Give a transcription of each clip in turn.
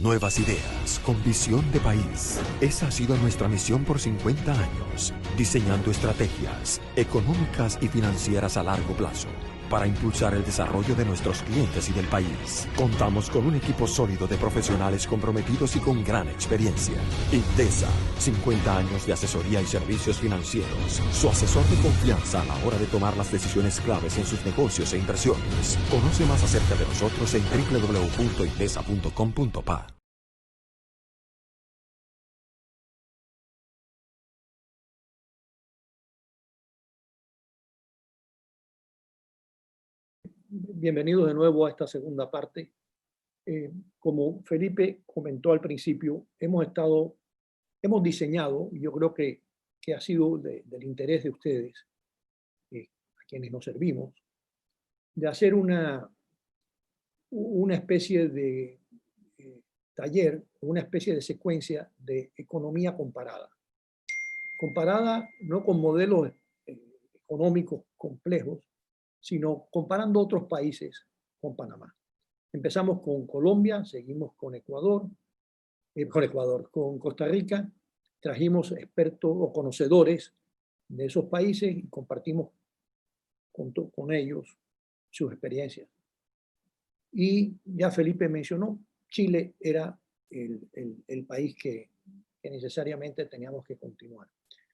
nuevas ideas, con visión de país. Esa ha sido nuestra misión por 50 años, diseñando estrategias económicas y financieras a largo plazo para impulsar el desarrollo de nuestros clientes y del país. Contamos con un equipo sólido de profesionales comprometidos y con gran experiencia. Indesa, 50 años de asesoría y servicios financieros. Su asesor de confianza a la hora de tomar las decisiones claves en sus negocios e inversiones. Conoce más acerca de nosotros en www.indesa.com.pa. Bienvenidos de nuevo a esta segunda parte. Como Felipe comentó al principio, hemos diseñado, y yo creo que ha sido del interés de ustedes, a quienes nos servimos, de hacer una especie de taller, una especie de secuencia de economía comparada. Comparada no con modelos económicos complejos, sino comparando otros países con Panamá. Empezamos con Colombia, seguimos con con Costa Rica, trajimos expertos o conocedores de esos países y compartimos con ellos sus experiencias. Y ya Felipe mencionó, Chile era el país que necesariamente teníamos que continuar.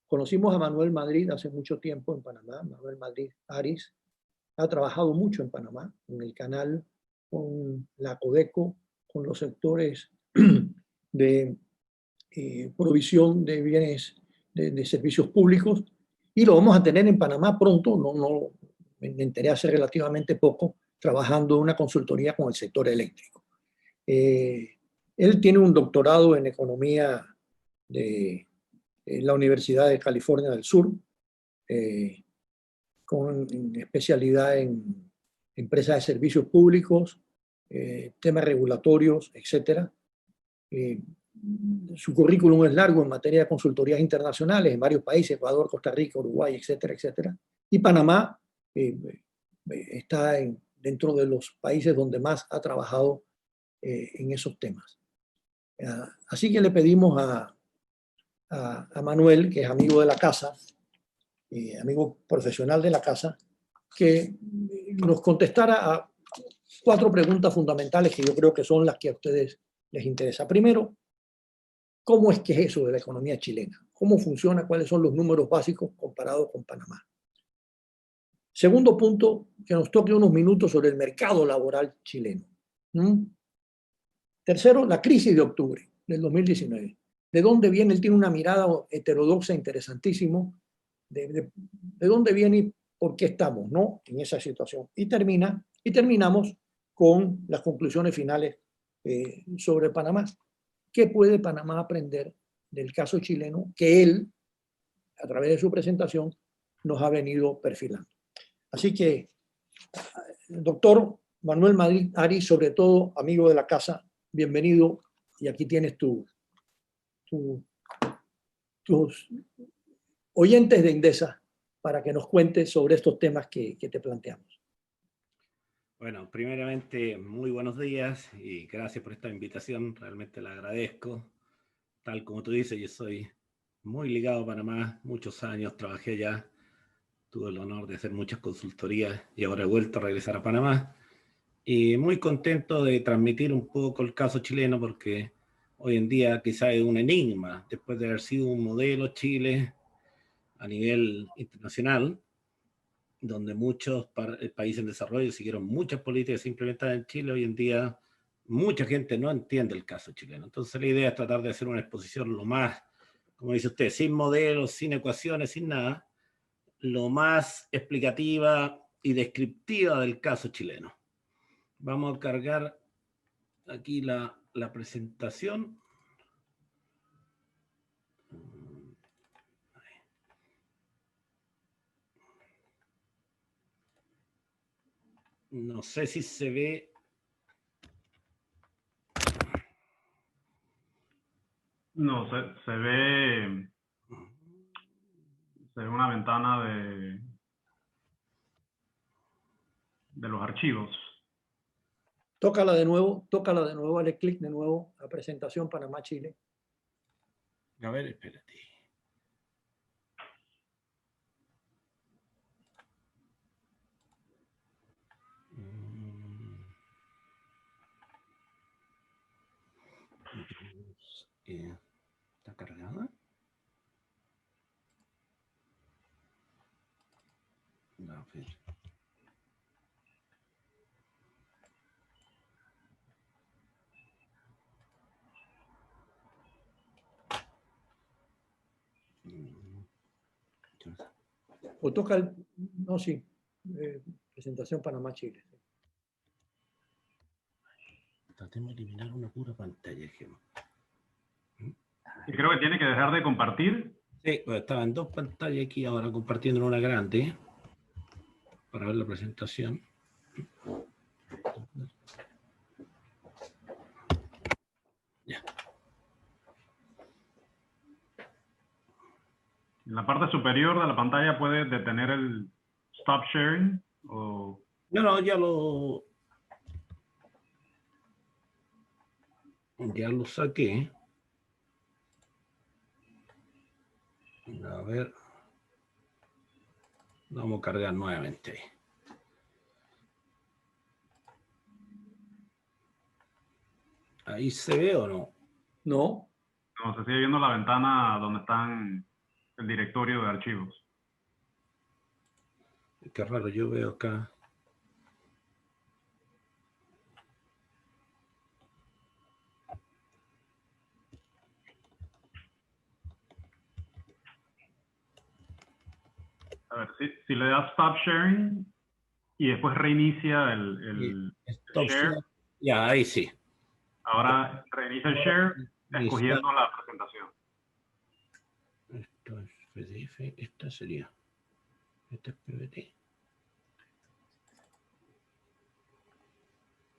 Conocimos a Manuel Madrid hace mucho tiempo en Panamá. Manuel Madrid Aris ha trabajado mucho en Panamá, en el canal, con la Codeco, con los sectores de provisión de bienes, de servicios públicos, y lo vamos a tener en Panamá pronto. Me enteré hace relativamente poco, trabajando en una consultoría con el sector eléctrico. Él tiene un doctorado en economía de la Universidad de California del Sur, con especialidad en empresas de servicios públicos, temas regulatorios, etc. Su currículum es largo en materia de consultorías internacionales en varios países: Ecuador, Costa Rica, Uruguay, etcétera, etcétera. Y Panamá está dentro de los países donde más ha trabajado en esos temas. Así que le pedimos a Manuel, que es amigo de la casa, amigo profesional de la casa, que nos contestara a 4 preguntas fundamentales que yo creo que son las que a ustedes les interesa. Primero, ¿cómo es que es eso de la economía chilena? ¿Cómo funciona? ¿Cuáles son los números básicos comparados con Panamá? Segundo punto, que nos toque unos minutos sobre el mercado laboral chileno. Tercero, la crisis de octubre del 2019. ¿De dónde viene? Él tiene una mirada heterodoxa interesantísimo. ¿De dónde viene y por qué estamos, ¿no?, en esa situación? Y terminamos con las conclusiones finales sobre Panamá. ¿Qué puede Panamá aprender del caso chileno que él, a través de su presentación, nos ha venido perfilando? Así que, doctor Manuel Madrid Aris, sobre todo amigo de la casa, bienvenido, y aquí tienes tus oyentes de Indesa para que nos cuentes sobre estos temas que te planteamos. Bueno, primeramente, muy buenos días y gracias por esta invitación, realmente la agradezco. Tal como tú dices, yo soy muy ligado a Panamá, muchos años trabajé allá, tuve el honor de hacer muchas consultorías y ahora he vuelto a regresar a Panamá. Y muy contento de transmitir un poco el caso chileno, porque hoy en día quizá es un enigma, después de haber sido un modelo Chile a nivel internacional, donde muchos países en desarrollo siguieron muchas políticas implementadas en Chile. Hoy en día mucha gente no entiende el caso chileno. Entonces la idea es tratar de hacer una exposición lo más, como dice usted, sin modelos, sin ecuaciones, sin nada, lo más explicativa y descriptiva del caso chileno. Vamos a cargar aquí la presentación. No sé si se ve. No, se ve una ventana de, los archivos. Tócala de nuevo, dale clic de nuevo a presentación Panamá-Chile. A ver, espérate. ¿Está cargada? A ver. O toca el... No, sí. Presentación Panamá-Chile. Tratemos de eliminar una pura pantalla, Gemma. Y creo que tiene que dejar de compartir. Sí, pues estaba en dos pantallas aquí, ahora compartiendo en una grande para ver la presentación. Ya. En la parte superior de la pantalla puede detener el stop sharing o... No, ya lo saqué. A ver. Vamos a cargar nuevamente. ¿Ahí se ve o no? No. No, se sigue viendo la ventana donde están el directorio de archivos. Qué raro, yo veo acá. A ver, si le das stop sharing y después reinicia el Stop share. share. Ya, ahí sí. Ahora reinicia el share escogiendo la presentación. Esto es PDF, esta sería. Esta es PPT.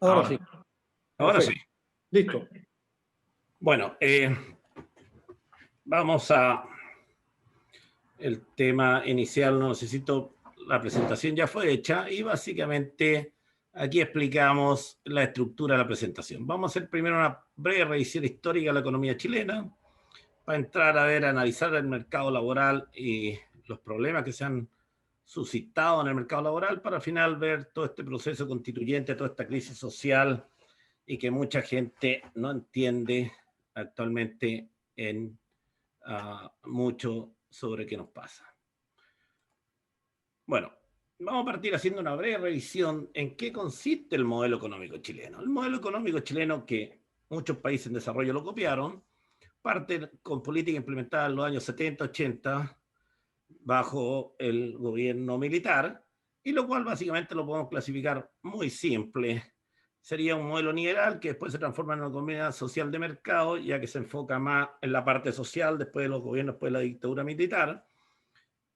Ahora sí. Ahora sí. Perfecto. Listo. Bueno, vamos a el tema inicial. No necesito, la presentación ya fue hecha y básicamente aquí explicamos la estructura de la presentación. Vamos a hacer primero una breve revisión histórica de la economía chilena para entrar a ver, analizar el mercado laboral y los problemas que se han suscitado en el mercado laboral para al final ver todo este proceso constituyente, toda esta crisis social y que mucha gente no entiende actualmente en mucho sobre qué nos pasa. Bueno, vamos a partir haciendo una breve revisión en qué consiste el modelo económico chileno. El modelo económico chileno, que muchos países en desarrollo lo copiaron, parte con política implementada en los años 70, 80, bajo el gobierno militar, y lo cual básicamente lo podemos clasificar muy simple. Sería un modelo liberal que después se transforma en una economía social de mercado, ya que se enfoca más en la parte social después de los gobiernos, después de la dictadura militar.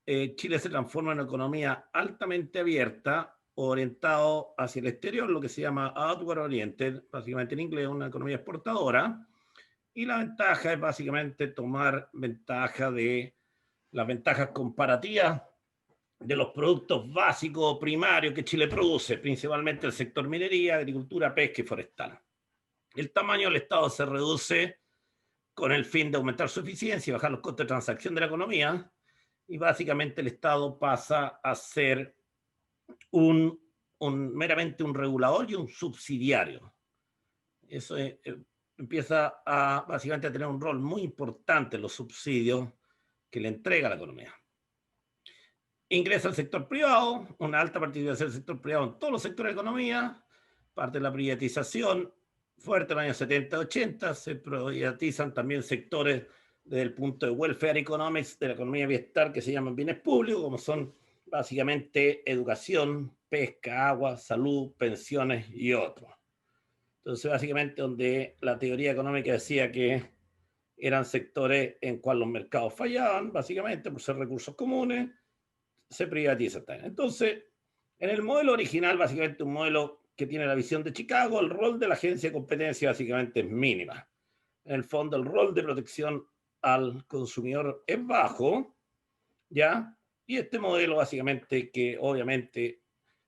Chile se transforma en una economía altamente abierta, orientado hacia el exterior, lo que se llama outward oriented, básicamente en inglés una economía exportadora, y la ventaja es básicamente tomar ventaja de las ventajas comparativas de los productos básicos primarios que Chile produce, principalmente el sector minería, agricultura, pesca y forestal. El tamaño del Estado se reduce con el fin de aumentar su eficiencia y bajar los costos de transacción de la economía, y básicamente el Estado pasa a ser meramente un regulador y un subsidiario. Eso empieza a básicamente a tener un rol muy importante en los subsidios que le entrega la economía. Ingresa el sector privado, una alta participación del sector privado en todos los sectores de economía, parte de la privatización fuerte en los años 70-80, se privatizan también sectores desde el punto de welfare economics, de la economía bienestar, que se llaman bienes públicos, como son básicamente educación, pesca, agua, salud, pensiones y otros. Entonces, básicamente, donde la teoría económica decía que eran sectores en cuales los mercados fallaban, básicamente por ser recursos comunes, se privatiza. Entonces, en el modelo original, básicamente un modelo que tiene la visión de Chicago, el rol de la agencia de competencia básicamente es mínima. En el fondo, el rol de protección al consumidor es bajo, ¿ya? Y este modelo básicamente que obviamente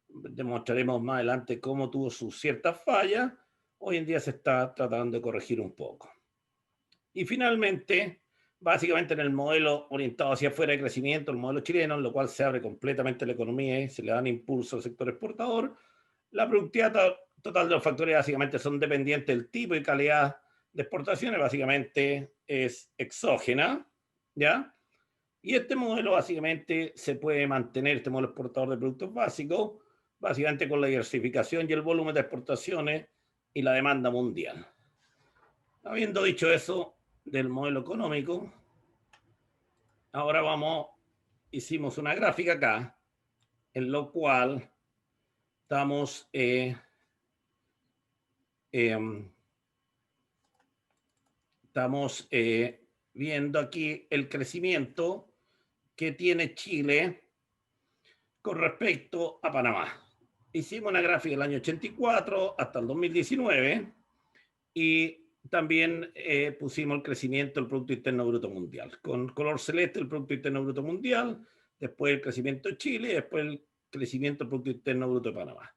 demostraremos más adelante cómo tuvo sus ciertas fallas. Hoy en día se está tratando de corregir un poco. Y finalmente, básicamente en el modelo orientado hacia afuera de crecimiento, el modelo chileno, en lo cual se abre completamente la economía y se le dan impulso al sector exportador, la productividad total de los factores básicamente son dependientes del tipo y calidad de exportaciones, básicamente es exógena, ¿ya? Y este modelo básicamente se puede mantener, este modelo exportador de productos básicos, básicamente con la diversificación y el volumen de exportaciones y la demanda mundial. Habiendo dicho eso del modelo económico, ahora hicimos una gráfica acá, en lo cual estamos viendo aquí el crecimiento que tiene Chile con respecto a Panamá. Hicimos una gráfica del año 84 hasta el 2019 y también pusimos el crecimiento del Producto Interno Bruto Mundial. Con color celeste el Producto Interno Bruto Mundial, después el crecimiento de Chile y después el crecimiento del Producto Interno Bruto de Panamá.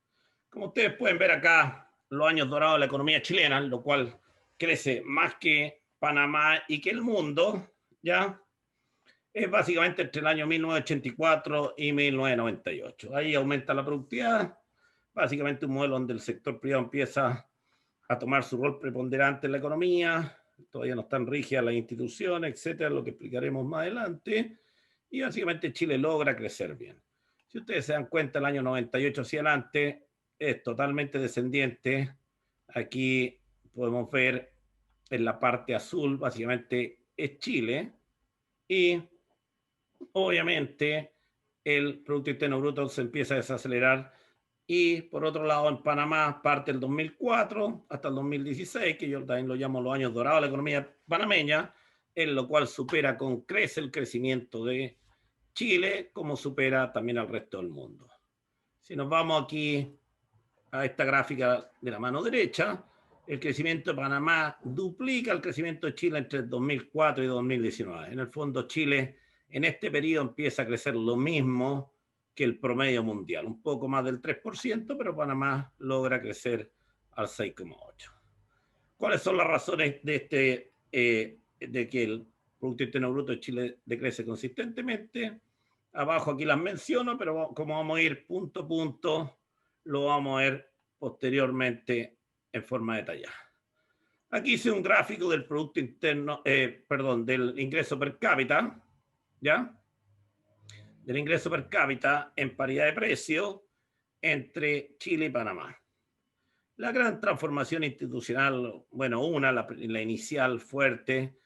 Como ustedes pueden ver acá, los años dorados de la economía chilena, lo cual crece más que Panamá y que el mundo, ¿ya? Es básicamente entre el año 1984 y 1998. Ahí aumenta la productividad, básicamente un modelo donde el sector privado empieza a tomar su rol preponderante en la economía, todavía no están rígidas las instituciones, etcétera, lo que explicaremos más adelante, y básicamente Chile logra crecer bien. Si ustedes se dan cuenta, el año 98 hacia adelante es totalmente descendiente. Aquí podemos ver en la parte azul, básicamente es Chile, y obviamente el Producto Interno Bruto se empieza a desacelerar. Y por otro lado, en Panamá parte el 2004 hasta el 2016, que yo también lo llamo los años dorados de la economía panameña, en lo cual supera con creces el crecimiento de Chile, como supera también al resto del mundo. Si nos vamos aquí a esta gráfica de la mano derecha, el crecimiento de Panamá duplica el crecimiento de Chile entre 2004 y 2019. En el fondo, Chile en este periodo empieza a crecer lo mismo que el promedio mundial, un poco más del 3%, pero Panamá logra crecer al 6,8%. ¿Cuáles son las razones de que el Producto Interno Bruto de Chile decrece consistentemente? Abajo aquí las menciono, pero como vamos a ir punto a punto, lo vamos a ver posteriormente en forma detallada. Aquí hice un gráfico del Producto Interno, del ingreso per cápita, ¿ya? Del ingreso per cápita en paridad de precio entre Chile y Panamá. La gran transformación institucional, bueno, la inicial fuerte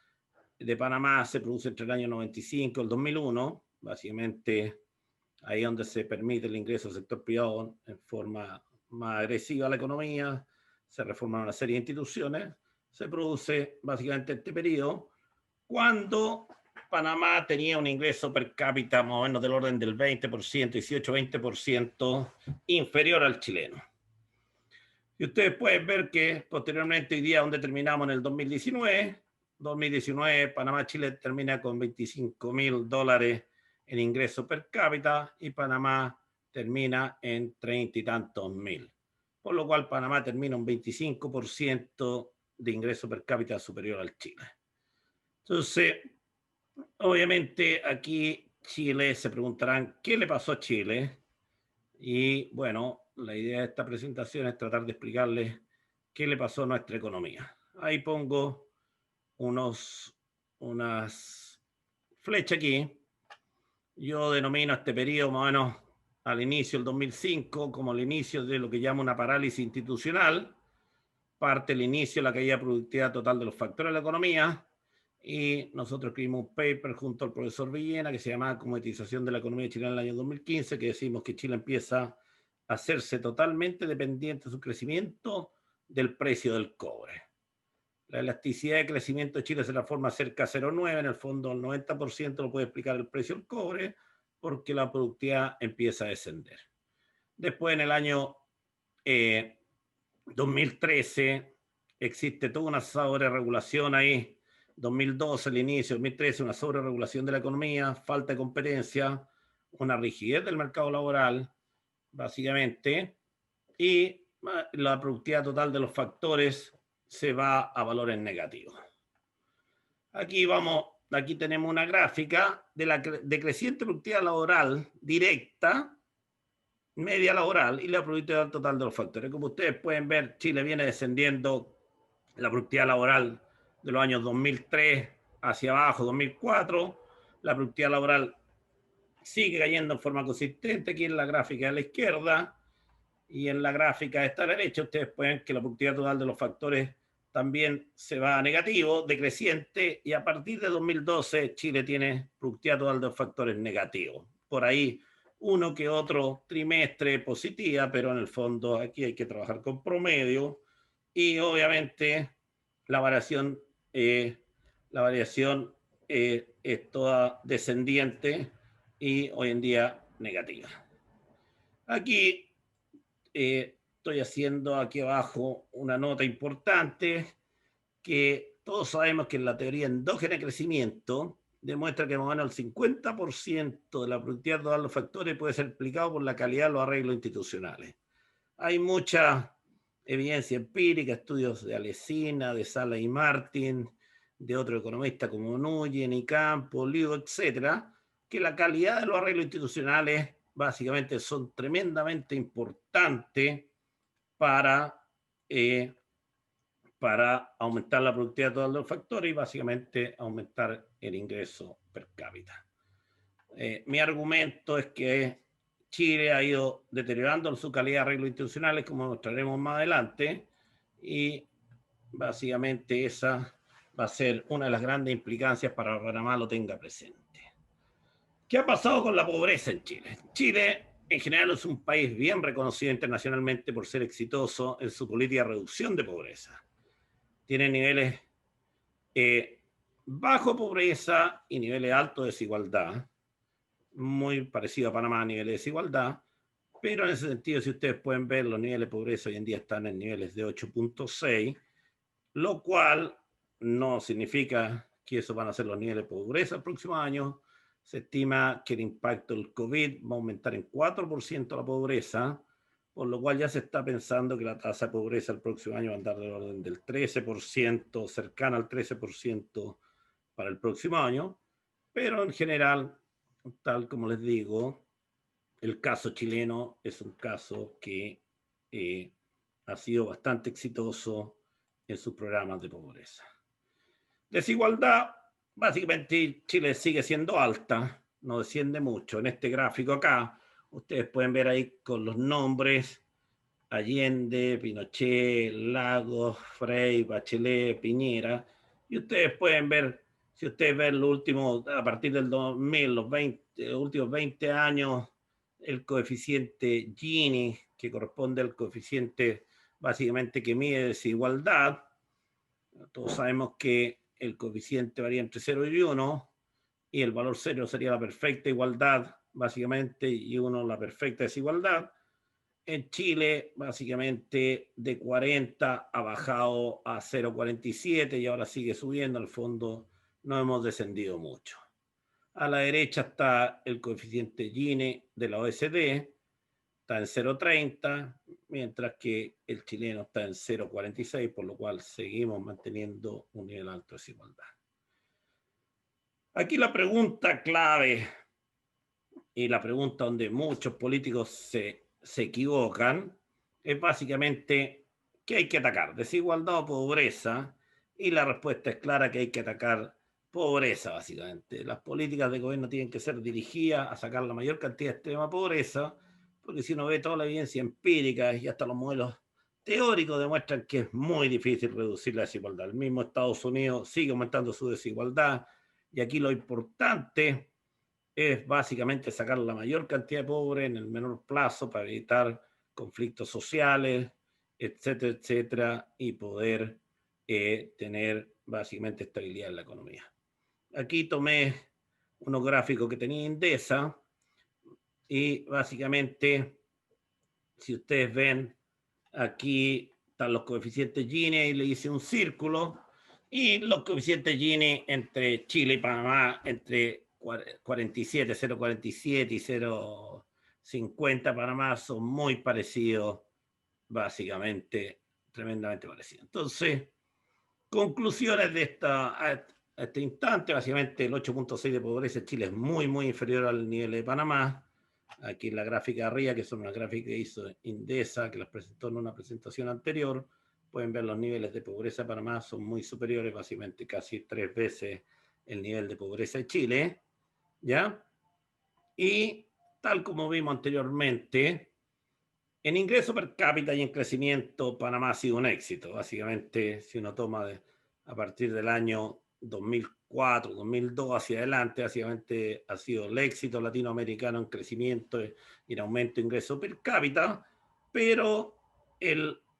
de Panamá se produce entre el año 95 y el 2001, básicamente ahí donde se permite el ingreso del sector privado en forma más agresiva a la economía, se reforman una serie de instituciones, se produce básicamente este periodo, cuando Panamá tenía un ingreso per cápita más o menos del orden del 20%, 18-20% inferior al chileno. Y ustedes pueden ver que posteriormente hoy día, donde terminamos en el 2019, Panamá-Chile termina con $25,000 en ingreso per cápita y Panamá termina en 30 y tantos mil. Por lo cual Panamá termina un 25% de ingreso per cápita superior al Chile. Entonces, obviamente aquí Chile, se preguntarán, ¿qué le pasó a Chile? Y bueno, la idea de esta presentación es tratar de explicarles qué le pasó a nuestra economía. Ahí pongo unas flechas aquí. Yo denomino este periodo más o menos al inicio del 2005 como el inicio de lo que llamo una parálisis institucional. Parte el inicio de la caída de productividad total de los factores de la economía. Y nosotros escribimos un paper junto al profesor Villena que se llama Comoditización de la economía chilena en el año 2015, que decimos que Chile empieza a hacerse totalmente dependiente de su crecimiento del precio del cobre. La elasticidad de crecimiento de Chile se transforma cerca de 0,9, en el fondo el 90% lo puede explicar el precio del cobre, porque la productividad empieza a descender. Después, en el año 2013, existe toda una sobreregulación ahí. 2012, el inicio, 2013, una sobreregulación de la economía, falta de competencia, una rigidez del mercado laboral, básicamente, y la productividad total de los factores se va a valores negativos. Aquí tenemos una gráfica de la decreciente productividad laboral directa, media laboral y la productividad total de los factores. Como ustedes pueden ver, Chile viene descendiendo la productividad laboral de los años 2003 hacia abajo, 2004. La productividad laboral sigue cayendo en forma consistente. Aquí en la gráfica de la izquierda y en la gráfica de esta derecha, ustedes pueden ver que la productividad total de los factores también se va a negativo, decreciente, y a partir de 2012 Chile tiene productividad total de los factores negativos. Por ahí uno que otro trimestre positiva, pero en el fondo aquí hay que trabajar con promedio y obviamente la variación es toda descendiente y hoy en día negativa. Aquí estoy haciendo aquí abajo una nota importante que todos sabemos que en la teoría endógena de crecimiento demuestra que más o menos el 50% de la productividad total de los factores puede ser explicado por la calidad de los arreglos institucionales. Hay mucha evidencia empírica, estudios de Alesina, de Sala y Martin, de otros economistas como Nguyen y Campo, Liu, etcétera, que la calidad de los arreglos institucionales básicamente son tremendamente importantes para aumentar la productividad de todos los factores y básicamente aumentar el ingreso per cápita. Mi argumento es que Chile ha ido deteriorando su calidad de arreglos institucionales, como mostraremos más adelante, y básicamente esa va a ser una de las grandes implicancias para que Panamá lo tenga presente. ¿Qué ha pasado con la pobreza en Chile? Chile, en general, es un país bien reconocido internacionalmente por ser exitoso en su política de reducción de pobreza. Tiene niveles bajo pobreza y niveles altos de desigualdad, muy parecido a Panamá a niveles de desigualdad, pero en ese sentido, si ustedes pueden ver, los niveles de pobreza hoy en día están en niveles de 8.6, lo cual no significa que eso van a ser los niveles de pobreza el próximo año. Se estima que el impacto del COVID va a aumentar en 4% la pobreza, por lo cual ya se está pensando que la tasa de pobreza el próximo año va a andar del orden del 13%, cercana al 13% para el próximo año, pero en general, tal como les digo, el caso chileno es un caso que ha sido bastante exitoso en sus programas de pobreza. Desigualdad, básicamente Chile sigue siendo alta, no desciende mucho. En este gráfico acá, ustedes pueden ver ahí con los nombres: Allende, Pinochet, Lagos, Frei, Bachelet, Piñera, y ustedes pueden ver, si ustedes ven lo último, a partir del 2000, los últimos 20 años, el coeficiente Gini, que corresponde al coeficiente básicamente que mide desigualdad. Todos sabemos que el coeficiente varía entre 0 y 1, y el valor 0 sería la perfecta igualdad, básicamente, y 1 la perfecta desigualdad. En Chile, básicamente, de 40 ha bajado a 0,47 y ahora sigue subiendo. Al fondo no hemos descendido mucho. A la derecha está el coeficiente Gini de la OECD, está en 0,30, mientras que el chileno está en 0,46, por lo cual seguimos manteniendo un nivel alto de desigualdad. Aquí la pregunta clave y la pregunta donde muchos políticos se equivocan es básicamente ¿qué hay que atacar? ¿Desigualdad o pobreza? Y la respuesta es clara, que hay que atacar pobreza, básicamente. Las políticas de gobierno tienen que ser dirigidas a sacar la mayor cantidad de extrema pobreza, porque si uno ve toda la evidencia empírica y hasta los modelos teóricos demuestran que es muy difícil reducir la desigualdad. El mismo Estados Unidos sigue aumentando su desigualdad, y aquí lo importante es básicamente sacar la mayor cantidad de pobres en el menor plazo para evitar conflictos sociales, etcétera, etcétera, y poder tener básicamente estabilidad en la economía. Aquí tomé unos gráficos que tenía Indesa y básicamente, si ustedes ven, aquí están los coeficientes Gini y le hice un círculo, y los coeficientes Gini entre Chile y Panamá entre 47, 0,47 y 50 Panamá son muy parecidos, básicamente, tremendamente parecidos. Entonces, conclusiones de a este instante, básicamente el 8.6 de pobreza en Chile es muy, muy inferior al nivel de Panamá. Aquí en la gráfica de arriba, que son una gráfica que hizo Indesa, que las presentó en una presentación anterior, pueden ver los niveles de pobreza de Panamá son muy superiores, básicamente casi 3 veces el nivel de pobreza de Chile, ¿ya? Y tal como vimos anteriormente, en ingreso per cápita y en crecimiento, Panamá ha sido un éxito. Básicamente, si uno toma a partir del año 2004, 2002 hacia adelante, básicamente ha sido el éxito latinoamericano en crecimiento y en aumento de ingreso per cápita, pero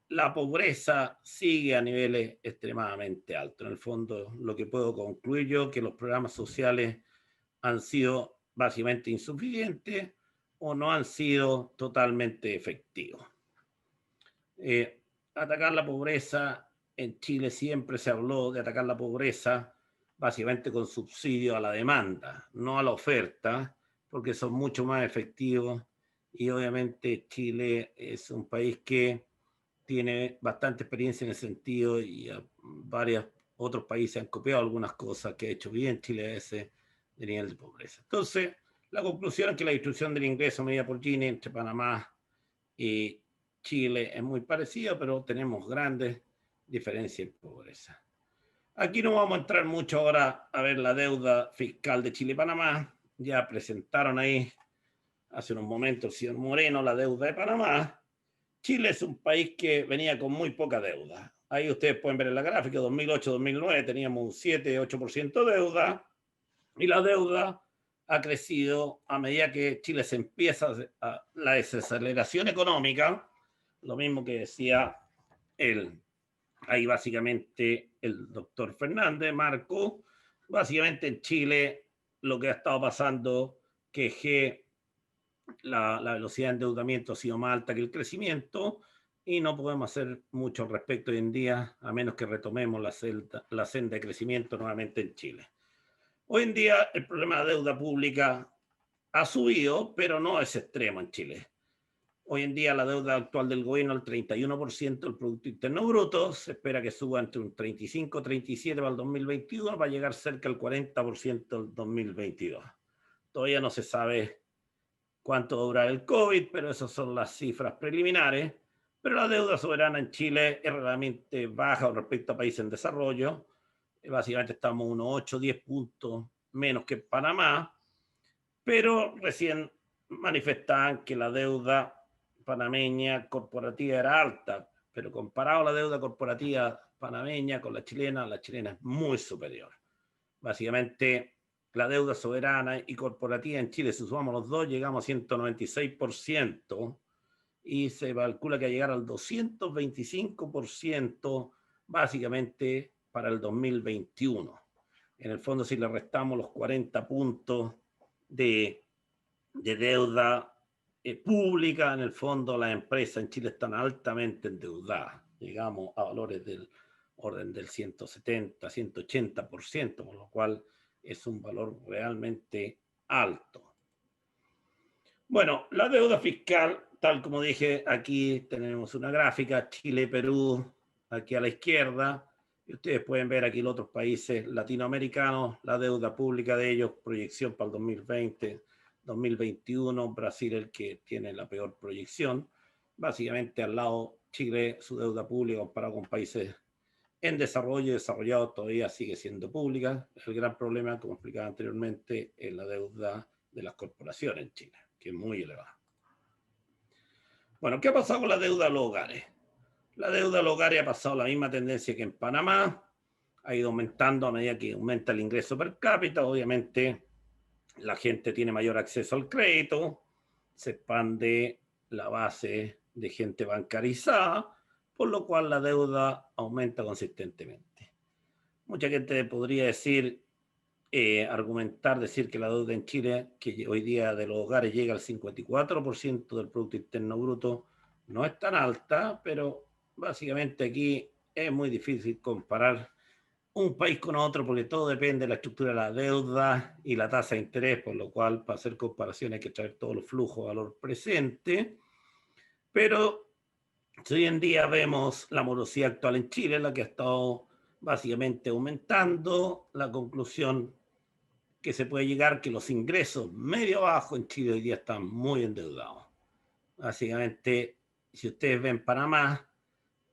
la pobreza sigue a niveles extremadamente altos. En el fondo, lo que puedo concluir yo es que los programas sociales han sido básicamente insuficientes o no han sido totalmente efectivos. Atacar la pobreza, en Chile siempre se habló de atacar la pobreza básicamente con subsidio a la demanda, no a la oferta, porque son mucho más efectivos y obviamente Chile es un país que tiene bastante experiencia en ese sentido y varios otros países han copiado algunas cosas que ha hecho bien Chile a ese de nivel de pobreza. Entonces, la conclusión es que la distribución del ingreso medida por Gini entre Panamá y Chile es muy parecida, pero tenemos grandes diferencias en pobreza. Aquí no vamos a entrar mucho ahora a ver la deuda fiscal de Chile y Panamá. Ya presentaron ahí hace unos momentos el señor Moreno la deuda de Panamá. Chile es un país que venía con muy poca deuda. Ahí ustedes pueden ver en la gráfica, 2008-2009 teníamos un 7-8% de deuda y la deuda ha crecido a medida que Chile se empieza la desaceleración económica, lo mismo que decía ahí básicamente el doctor Fernández, Marco, básicamente en Chile lo que ha estado pasando que la velocidad de endeudamiento ha sido más alta que el crecimiento y no podemos hacer mucho al respecto hoy en día, a menos que retomemos la senda de crecimiento nuevamente en Chile. Hoy en día el problema de deuda pública ha subido, pero no es extremo en Chile. Hoy en día la deuda actual del gobierno es el 31% del Producto Interno Bruto, se espera que suba entre un 35 y 37 para el 2021, va a llegar cerca del 40% del 2022. Todavía no se sabe cuánto durará el COVID, pero esas son las cifras preliminares. Pero la deuda soberana en Chile es realmente baja respecto a países en desarrollo. Básicamente estamos unos 8 o 10 puntos menos que Panamá, pero recién manifestaban que la deuda panameña corporativa era alta, pero comparado a la deuda corporativa panameña con la chilena es muy superior. Básicamente, la deuda soberana y corporativa en Chile, si sumamos los dos, llegamos a 196% y se calcula que va a llegar al 225% básicamente para el 2021. En el fondo, si le restamos los 40 puntos de deuda pública, en el fondo las empresas en Chile están altamente endeudadas. Llegamos a valores del orden del 170, 180%, con lo cual es un valor realmente alto. Bueno, la deuda fiscal, tal como dije, aquí tenemos una gráfica, Chile-Perú, aquí a la izquierda, y ustedes pueden ver aquí los otros países latinoamericanos, la deuda pública de ellos, proyección para el 2020, 2021, Brasil el que tiene la peor proyección. Básicamente al lado Chile, su deuda pública comparado con países en desarrollo y desarrollados todavía sigue siendo pública. El gran problema, como explicaba anteriormente, es la deuda de las corporaciones en Chile, que es muy elevada. Bueno, ¿qué ha pasado con la deuda a los hogares? La deuda a los hogares ha pasado la misma tendencia que en Panamá, ha ido aumentando a medida que aumenta el ingreso per cápita. Obviamente la gente tiene mayor acceso al crédito, se expande la base de gente bancarizada, por lo cual la deuda aumenta consistentemente. Mucha gente podría decir, decir que la deuda en Chile, que hoy día de los hogares llega al 54% del Producto Interno Bruto, no es tan alta, pero básicamente aquí es muy difícil comparar un país con otro, porque todo depende de la estructura de la deuda y la tasa de interés, por lo cual para hacer comparaciones hay que traer todos los flujos de valor presente. Pero si hoy en día vemos la morosidad actual en Chile, la que ha estado básicamente aumentando, la conclusión que se puede llegar que los ingresos medio bajo en Chile hoy día están muy endeudados. Básicamente, si ustedes ven Panamá,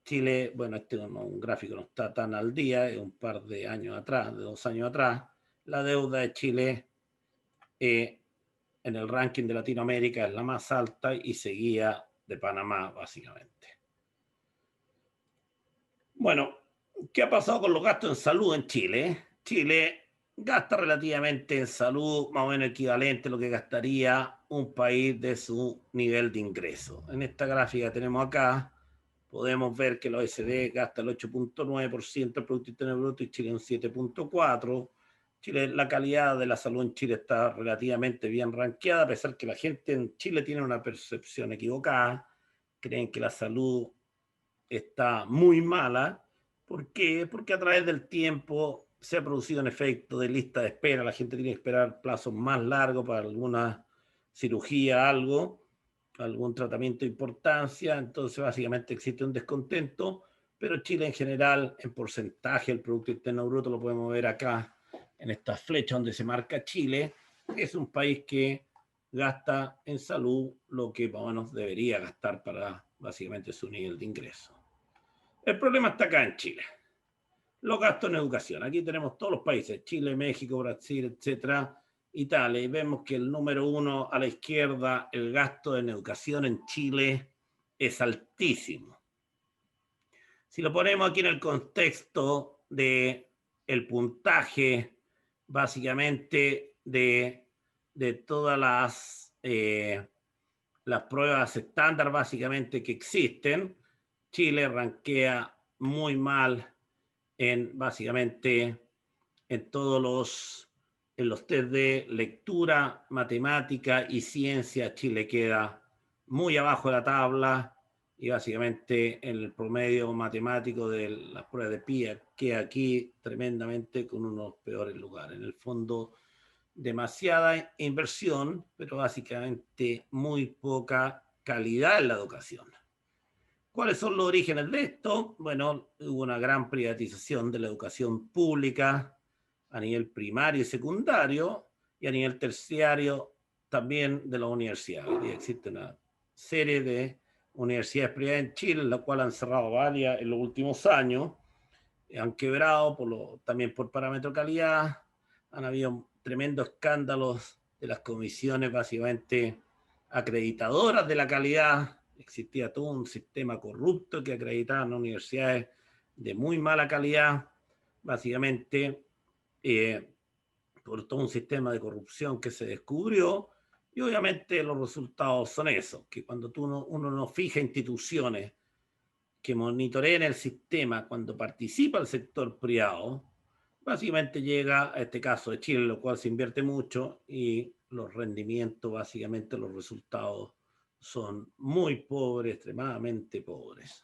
Chile, bueno, este un gráfico no está tan al día, es un par de años atrás, de 2 años atrás, la deuda de Chile en el ranking de Latinoamérica es la más alta y seguía de Panamá, básicamente. Bueno, ¿qué ha pasado con los gastos en salud en Chile? Chile gasta relativamente en salud más o menos equivalente a lo que gastaría un país de su nivel de ingreso. En esta gráfica tenemos acá, podemos ver que la OECD gasta el 8.9% del Producto Interno Bruto y Chile un 7.4%. Chile, la calidad de la salud en Chile está relativamente bien rankeada, a pesar que la gente en Chile tiene una percepción equivocada, creen que la salud está muy mala. ¿Por qué? Porque a través del tiempo se ha producido un efecto de lista de espera. La gente tiene que esperar plazos más largos para alguna cirugía, algún tratamiento de importancia. Entonces, básicamente existe un descontento. Pero Chile en general, en porcentaje, el Producto Interno Bruto, lo podemos ver acá en esta flecha donde se marca Chile, es un país que gasta en salud lo que más o menos debería gastar para básicamente su nivel de ingreso. El problema está acá en Chile. Los gastos en educación. Aquí tenemos todos los países, Chile, México, Brasil, etcétera, Italia, y vemos que el número 1 a la izquierda, el gasto en educación en Chile es altísimo. Si lo ponemos aquí en el contexto de el puntaje, básicamente de todas las pruebas estándar básicamente que existen, Chile rankea muy mal básicamente en todos los test de lectura, matemática y ciencia. Chile queda muy abajo de la tabla y básicamente en el promedio matemático de las pruebas de PISA queda aquí tremendamente con unos peores lugares. En el fondo, demasiada inversión, pero básicamente muy poca calidad en la educación. ¿Cuáles son los orígenes de esto? Bueno, hubo una gran privatización de la educación pública a nivel primario y secundario y a nivel terciario también de la universidad. Hoy día existe una serie de universidades privadas en Chile, las cuales han cerrado varias en los últimos años, han quebrado también por parámetro de calidad, han habido tremendos escándalos de las comisiones básicamente acreditadoras de la calidad. Existía todo un sistema corrupto que acreditaba en universidades de muy mala calidad, básicamente por todo un sistema de corrupción que se descubrió, y obviamente los resultados son esos, que cuando uno no fija instituciones que monitoreen el sistema cuando participa el sector privado, básicamente llega a este caso de Chile, en lo cual se invierte mucho y los rendimientos, básicamente los resultados son muy pobres, extremadamente pobres.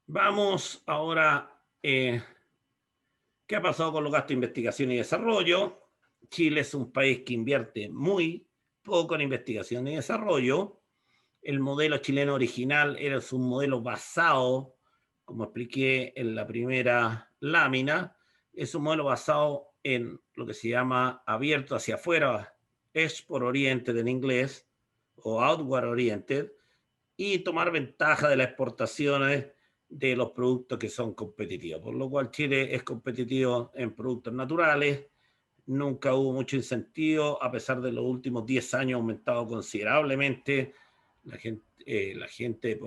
Vamos ahora, ¿qué ha pasado con los gastos de investigación y desarrollo? Chile es un país que invierte muy poco en investigación y desarrollo. El modelo chileno original era un modelo basado, como expliqué en la primera lámina, es un modelo basado en lo que se llama abierto hacia afuera, export oriented en inglés, o outward oriented, y tomar ventaja de las exportaciones de los productos que son competitivos. Por lo cual Chile es competitivo en productos naturales, nunca hubo mucho incentivo, a pesar de los últimos 10 años ha aumentado considerablemente. La gente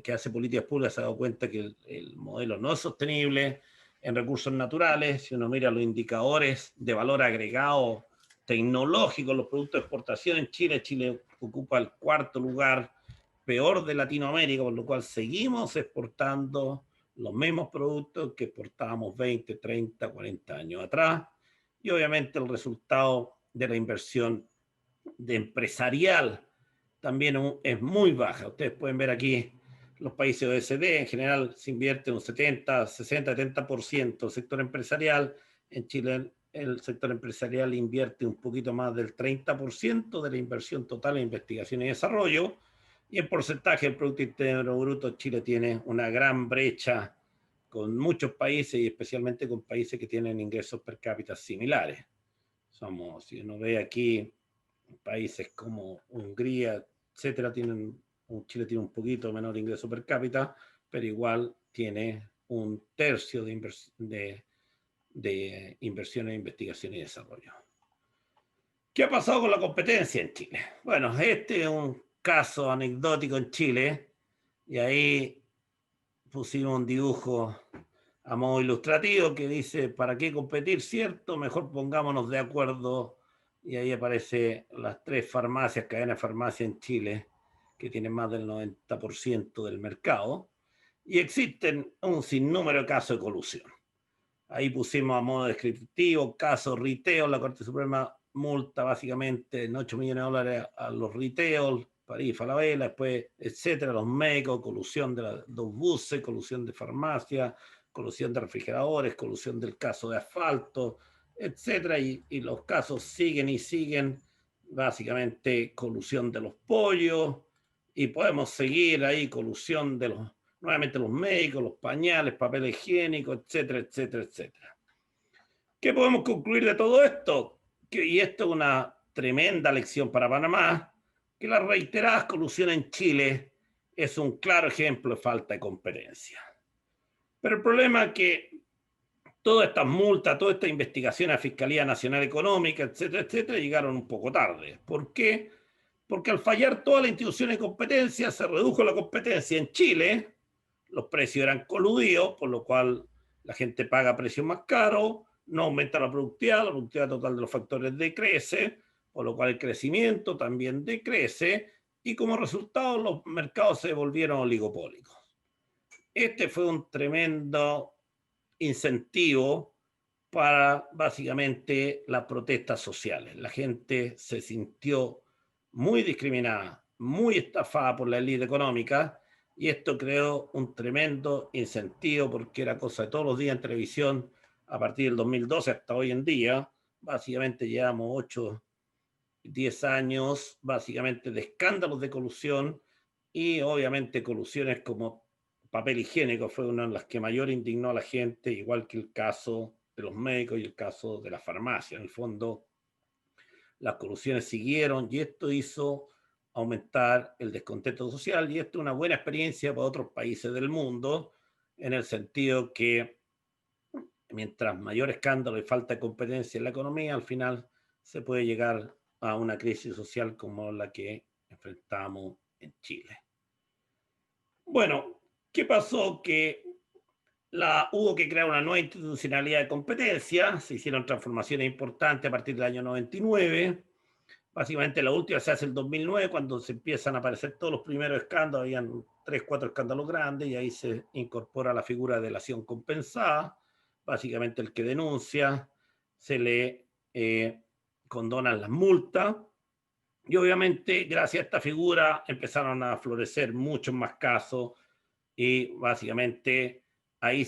que hace políticas públicas se ha dado cuenta que el modelo no es sostenible en recursos naturales. Si uno mira los indicadores de valor agregado tecnológico, los productos de exportación en Chile, Chile ocupa el 4º lugar peor de Latinoamérica, por lo cual seguimos exportando los mismos productos que exportábamos 20, 30, 40 años atrás. Y obviamente el resultado de la inversión empresarial también es muy baja. Ustedes pueden ver aquí los países OECD en general se invierte un 70, 60, 70% del sector empresarial. En Chile el sector empresarial invierte un poquito más del 30% de la inversión total en investigación y desarrollo, y en porcentaje del Producto Interno Bruto Chile tiene una gran brecha con muchos países y especialmente con países que tienen ingresos per cápita similares. Somos, si uno ve aquí, países como Hungría, etcétera, Chile tiene un poquito menor ingreso per cápita, pero igual tiene un tercio de inversión en investigación y desarrollo. ¿Qué ha pasado con la competencia en Chile? Bueno, este es un caso anecdótico en Chile, y ahí pusimos un dibujo a modo ilustrativo que dice, ¿para qué competir, cierto? Mejor pongámonos de acuerdo. Y ahí aparece las 3 farmacias, cadenas de farmacia en Chile, que tienen más del 90% del mercado. Y existen un sinnúmero de casos de colusión. Ahí pusimos a modo descriptivo, caso retail, la Corte Suprema multa básicamente en $8 millones a los retail, París, Falabella, después, etcétera, los médicos, colusión de los buses, colusión de farmacia, colusión de refrigeradores, colusión del caso de asfalto, etcétera, y los casos siguen y siguen, básicamente colusión de los pollos, y podemos seguir ahí, colusión de nuevamente los médicos, los pañales, papel higiénico, etcétera, etcétera, etcétera. ¿Qué podemos concluir de todo esto? Y esto es una tremenda lección para Panamá, que las reiteradas colusiones en Chile es un claro ejemplo de falta de competencia. Pero el problema es que todas estas multas, todas estas investigaciones a Fiscalía Nacional Económica, etcétera, etcétera, llegaron un poco tarde. ¿Por qué? Porque al fallar todas las instituciones de competencia, se redujo la competencia en Chile, los precios eran coludidos, por lo cual la gente paga precios más caros, no aumenta la productividad total de los factores decrece, por lo cual el crecimiento también decrece, y como resultado los mercados se volvieron oligopólicos. Este fue un tremendo incentivo para básicamente las protestas sociales. La gente se sintió muy discriminada, muy estafada por la élite económica, y esto creó un tremendo incentivo porque era cosa de todos los días en televisión a partir del 2012 hasta hoy en día. Básicamente llevamos 8, 10 años básicamente de escándalos de colusión, y obviamente colusiones como papel higiénico fue una de las que mayor indignó a la gente, igual que el caso de los médicos y el caso de la farmacia. En el fondo, las colusiones siguieron y esto hizo aumentar el descontento social, y esto es una buena experiencia para otros países del mundo, en el sentido que mientras mayor escándalo y falta de competencia en la economía, al final se puede llegar a una crisis social como la que enfrentamos en Chile. Bueno, ¿qué pasó? Que hubo que crear una nueva institucionalidad de competencia, se hicieron transformaciones importantes a partir del año 99, básicamente la última se hace el 2009, cuando se empiezan a aparecer todos los primeros escándalos, habían 3, 4 escándalos grandes, y ahí se incorpora la figura de delación compensada, básicamente el que denuncia, se le condonan las multas, y obviamente gracias a esta figura empezaron a florecer muchos más casos, y básicamente ahí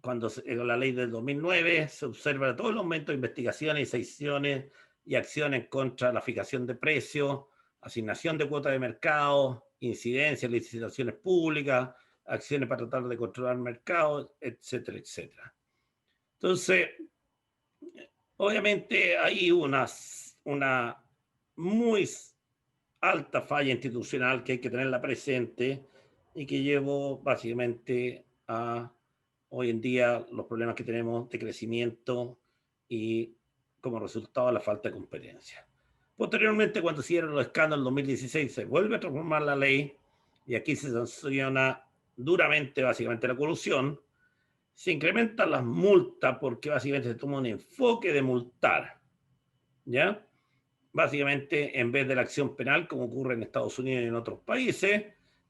cuando la ley del 2009 se observa todo el aumento de investigaciones y sanciones y acciones contra la fijación de precios, asignación de cuotas de mercado, incidencias, licitaciones públicas, acciones para tratar de controlar mercados, etcétera, etcétera. Entonces, obviamente hay una muy alta falla institucional que hay que tenerla presente, y que llevó básicamente a hoy en día los problemas que tenemos de crecimiento y como resultado la falta de competencia. Posteriormente, cuando se dieron los escándalos en 2016, se vuelve a transformar la ley, y aquí se sanciona duramente básicamente la colusión, se incrementan las multas porque básicamente se toma un enfoque de multar, ¿ya? Básicamente en vez de la acción penal como ocurre en Estados Unidos y en otros países,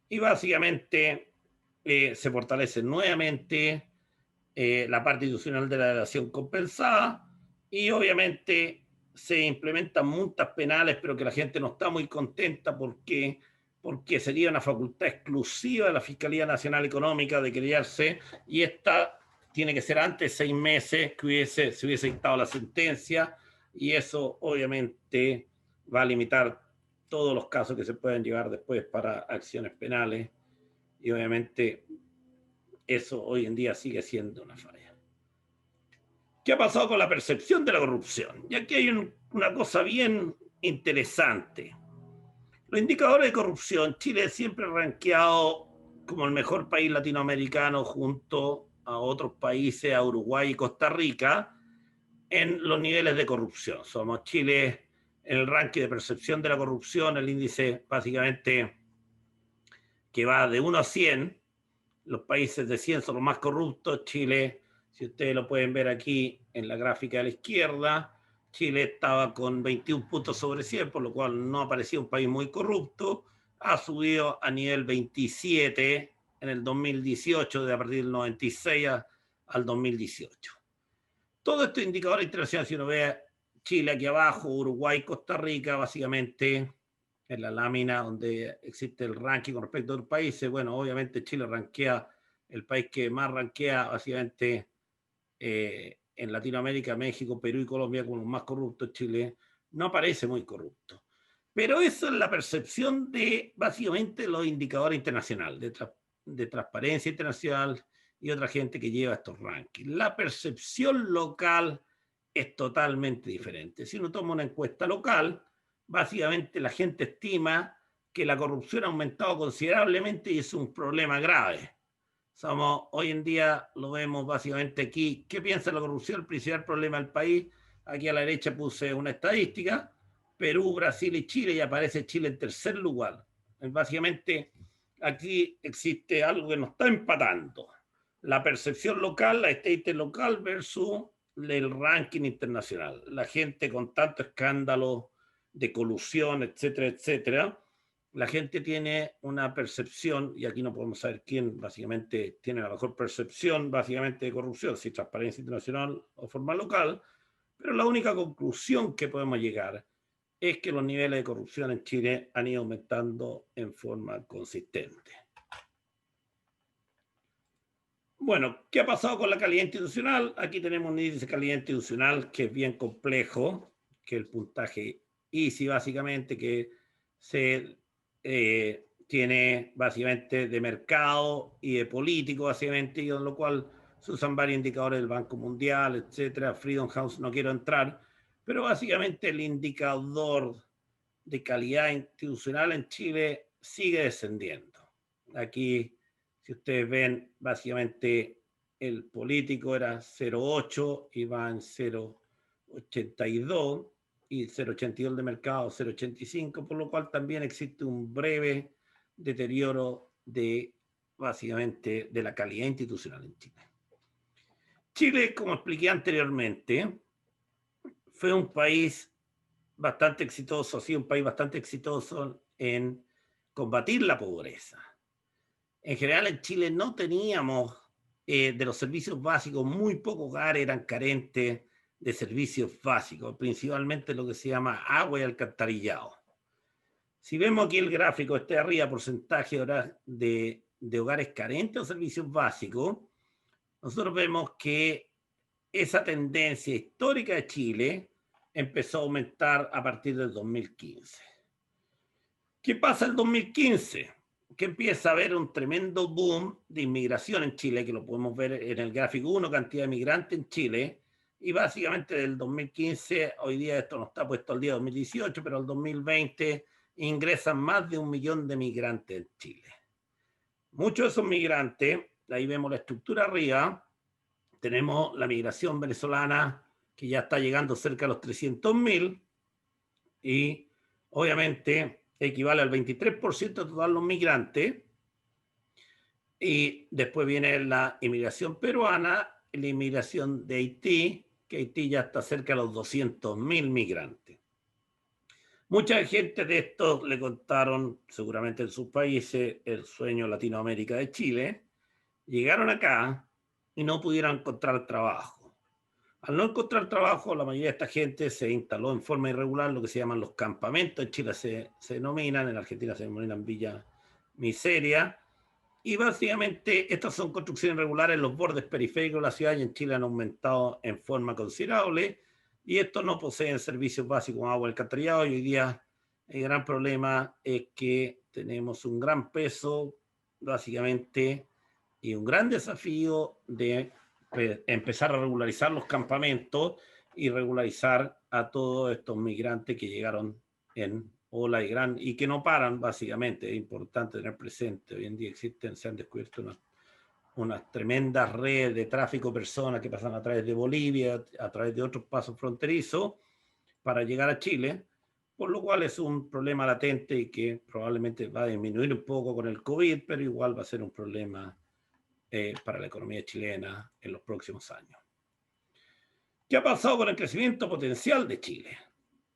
y básicamente se fortalece nuevamente la parte institucional de la delación compensada, y obviamente se implementan multas penales, pero que la gente no está muy contenta porque porque sería una facultad exclusiva de la Fiscalía Nacional Económica de querellarse, y esta tiene que ser antes de 6 meses que se hubiese dictado la sentencia, y eso obviamente va a limitar todos los casos que se pueden llevar después para acciones penales, y obviamente eso hoy en día sigue siendo una falla. ¿Qué ha pasado con la percepción de la corrupción? Y aquí hay una cosa bien interesante. Los indicadores de corrupción, Chile siempre rankeado como el mejor país latinoamericano junto a otros países, a Uruguay y Costa Rica, en los niveles de corrupción. Somos Chile en el ranking de percepción de la corrupción, el índice básicamente que va de 1 a 100. Los países de 100 son los más corruptos. Chile, si ustedes lo pueden ver aquí en la gráfica de la izquierda, Chile estaba con 21 puntos sobre 100, por lo cual no aparecía un país muy corrupto. Ha subido a nivel 27 en el 2018, de a partir del 96 al 2018. Todos estos indicadores internacionales, si uno ve Chile aquí abajo, Uruguay, Costa Rica, básicamente en la lámina donde existe el ranking con respecto a otros países, bueno, obviamente Chile rankea, el país que más rankea básicamente en Latinoamérica, México, Perú y Colombia como los más corruptos. Chile no aparece muy corrupto. Pero eso es la percepción de básicamente los indicadores internacionales, de Transparencia Internacional y otra gente que lleva estos rankings. La percepción local es totalmente diferente. Si uno toma una encuesta local, básicamente la gente estima que la corrupción ha aumentado considerablemente y es un problema grave. Hoy en día lo vemos básicamente aquí. ¿Qué piensa la corrupción? El principal problema del país. Aquí a la derecha puse una estadística. Perú, Brasil y Chile, y aparece Chile en tercer lugar. Básicamente aquí existe algo que nos está empatando. La percepción local, la estadística local versus el ranking internacional. La gente con tanto escándalo de colusión, etcétera, etcétera, la gente tiene una percepción, y aquí no podemos saber quién básicamente tiene la mejor percepción básicamente de corrupción, si Transparencia Internacional o forma local, pero la única conclusión que podemos llegar es que los niveles de corrupción en Chile han ido aumentando en forma consistente. Bueno, ¿qué ha pasado con la calidad institucional? Aquí tenemos un índice de calidad institucional que es bien complejo, que es el puntaje EASY básicamente, que se tiene básicamente de mercado y de político básicamente, y con lo cual se usan varios indicadores del Banco Mundial, etcétera. Freedom House no quiero entrar, pero básicamente el indicador de calidad institucional en Chile sigue descendiendo. Aquí, si ustedes ven, básicamente el político era 0,8 y va en 0,82, y 0,82 de mercado, 0,85, por lo cual también existe un breve deterioro de básicamente de la calidad institucional en Chile. Chile, como expliqué anteriormente, fue un país bastante exitoso, ha sido un país bastante exitoso en combatir la pobreza. En general en Chile no teníamos de los servicios básicos, muy pocos hogares eran carentes de servicios básicos, principalmente lo que se llama agua y alcantarillado. Si vemos aquí el gráfico, este de arriba, porcentaje de hogares carentes de servicios básicos, nosotros vemos que esa tendencia histórica de Chile empezó a aumentar a partir del 2015. ¿Qué pasa en el 2015? Que empieza a haber un tremendo boom de inmigración en Chile, que lo podemos ver en el gráfico 1, cantidad de migrantes en Chile, y básicamente del 2015, hoy día esto no está puesto al día 2018, pero al 2020 ingresan más de 1 millón de migrantes en Chile. Muchos de esos migrantes, ahí vemos la estructura arriba, tenemos la migración venezolana que ya está llegando cerca a los 300.000 y obviamente equivale al 23% de todos los migrantes. Y después viene la inmigración peruana, la inmigración de Haití, que Haití ya está cerca a los 200.000 migrantes. Mucha gente de estos le contaron, seguramente en sus países, el sueño Latinoamérica de Chile. Llegaron acá y no pudieron encontrar trabajo. Al no encontrar trabajo, la mayoría de esta gente se instaló en forma irregular, lo que se llaman los campamentos. En Chile se denominan, en Argentina se denominan Villa Miseria. Y básicamente estas son construcciones irregulares en los bordes periféricos de la ciudad, y en Chile han aumentado en forma considerable. Y estos no poseen servicios básicos como agua y alcantarillado. Y hoy día el gran problema es que tenemos un gran peso, básicamente, y un gran desafío de empezar a regularizar los campamentos y regularizar a todos estos migrantes que llegaron en ola y que no paran, básicamente. Es importante tener presente. Hoy en día se han descubierto unas tremendas redes de tráfico de personas que pasan a través de Bolivia, a través de otros pasos fronterizos para llegar a Chile, por lo cual es un problema latente y que probablemente va a disminuir un poco con el COVID, pero igual va a ser un problema para la economía chilena en los próximos años. ¿Qué ha pasado con el crecimiento potencial de Chile?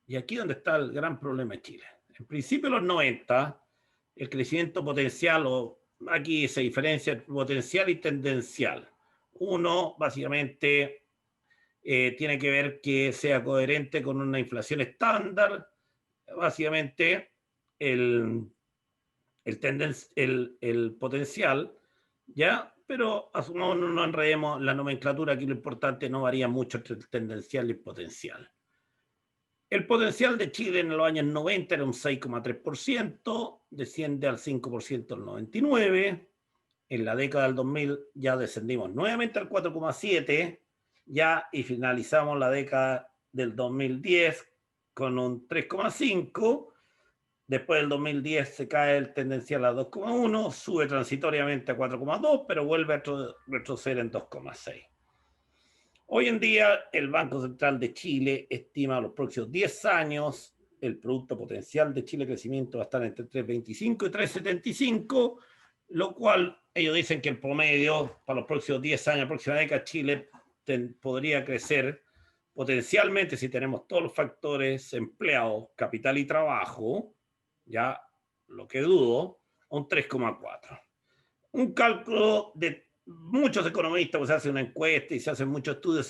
Y aquí es donde está el gran problema de Chile. En principio de los 90, el crecimiento potencial, o aquí se diferencia entre potencial y tendencial. Uno, básicamente, tiene que ver que sea coherente con una inflación estándar. Básicamente, el potencial, ¿ya? Pero no enredemos la nomenclatura, aquí lo importante no varía mucho entre el tendencial y el potencial. El potencial de Chile en los años 90 era un 6,3%, desciende al 5% en el 99, en la década del 2000 ya descendimos nuevamente al 4,7%, ya, y finalizamos la década del 2010 con un 3,5%, después del 2010 se cae el tendencial a 2,1%, sube transitoriamente a 4,2%, pero vuelve a retroceder en 2,6%. Hoy en día, el Banco Central de Chile estima los próximos 10 años el Producto Potencial de Chile crecimiento va a estar entre 3,25 y 3,75, lo cual ellos dicen que el promedio para los próximos 10 años, la próxima década, Chile podría crecer potencialmente, si tenemos todos los factores, empleados, capital y trabajo, ya lo que dudo, un 3,4. Un cálculo de muchos economistas, pues se hace una encuesta y se hacen muchos estudios,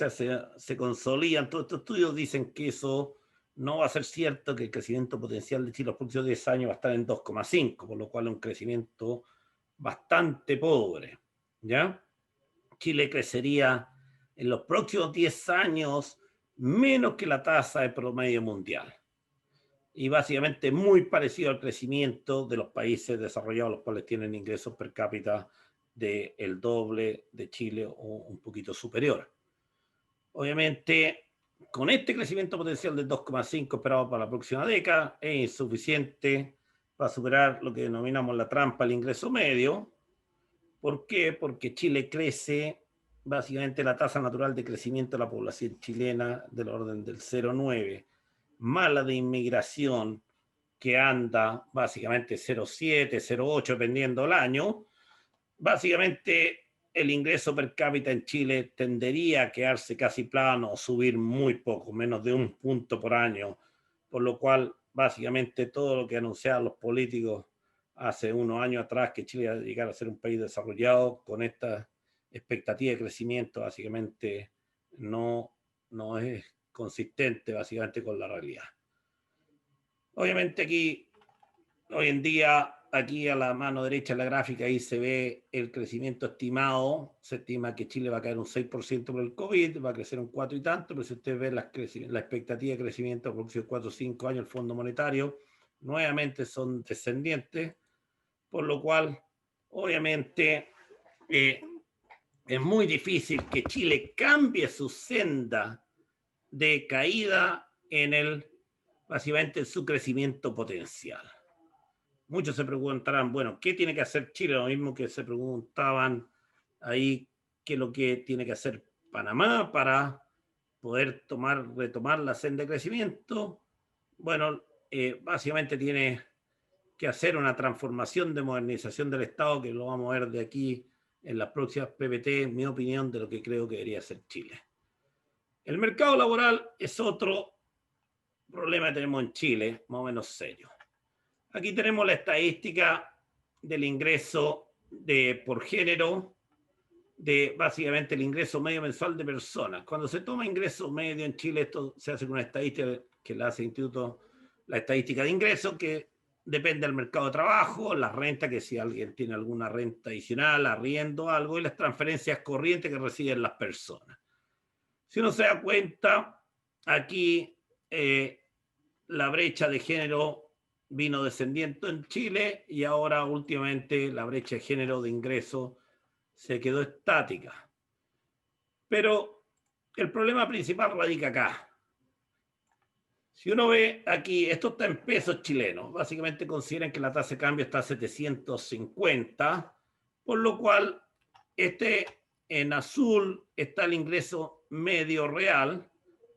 se consolidan todos estos estudios, dicen que eso no va a ser cierto, que el crecimiento potencial de Chile los próximos 10 años va a estar en 2,5, por lo cual es un crecimiento bastante pobre, ¿ya? Chile crecería en los próximos 10 años menos que la tasa de promedio mundial. Y básicamente muy parecido al crecimiento de los países desarrollados, los cuales tienen ingresos per cápita del doble de Chile o un poquito superior. Obviamente, con este crecimiento potencial del 2,5 esperado para la próxima década, es insuficiente para superar lo que denominamos la trampa del ingreso medio. ¿Por qué? Porque Chile crece, básicamente la tasa natural de crecimiento de la población chilena del orden del 0,9, más la de inmigración que anda básicamente 0,7, 0,8 dependiendo del año. Básicamente el ingreso per cápita en Chile tendería a quedarse casi plano o subir muy poco, menos de 1 punto por año, por lo cual básicamente todo lo que anunciaban los políticos hace unos años atrás, que Chile iba a llegar a ser un país desarrollado con esta expectativa de crecimiento, básicamente no es consistente básicamente con la realidad. Obviamente aquí, hoy en día, aquí a la mano derecha de la gráfica, ahí se ve el crecimiento estimado. Se estima que Chile va a caer un 6% por el COVID, va a crecer un 4 y tanto, pero si ustedes ven la expectativa de crecimiento por los próximos 4 o 5 años, el Fondo Monetario, nuevamente son descendientes, por lo cual, obviamente, es muy difícil que Chile cambie su senda de caída básicamente en su crecimiento potencial. Muchos se preguntarán, bueno, ¿qué tiene que hacer Chile? Lo mismo que se preguntaban ahí, ¿qué es lo que tiene que hacer Panamá para poder retomar la senda de crecimiento? Bueno, básicamente tiene que hacer una transformación de modernización del Estado, que lo vamos a ver de aquí en las próximas PPT, en mi opinión, de lo que creo que debería ser Chile. El mercado laboral es otro problema que tenemos en Chile, más o menos serio. Aquí tenemos la estadística del ingreso por género de básicamente el ingreso medio mensual de personas. Cuando se toma ingreso medio en Chile, esto se hace con una estadística que la hace el Instituto, la estadística de ingresos, que depende del mercado de trabajo, la renta, que si alguien tiene alguna renta adicional, arriendo, algo, y las transferencias corrientes que reciben las personas. Si uno se da cuenta, aquí la brecha de género vino descendiendo en Chile y ahora últimamente la brecha de género de ingreso se quedó estática. Pero el problema principal radica acá. Si uno ve aquí, esto está en pesos chilenos. Básicamente consideran que la tasa de cambio está a 750, por lo cual en azul está el ingreso medio real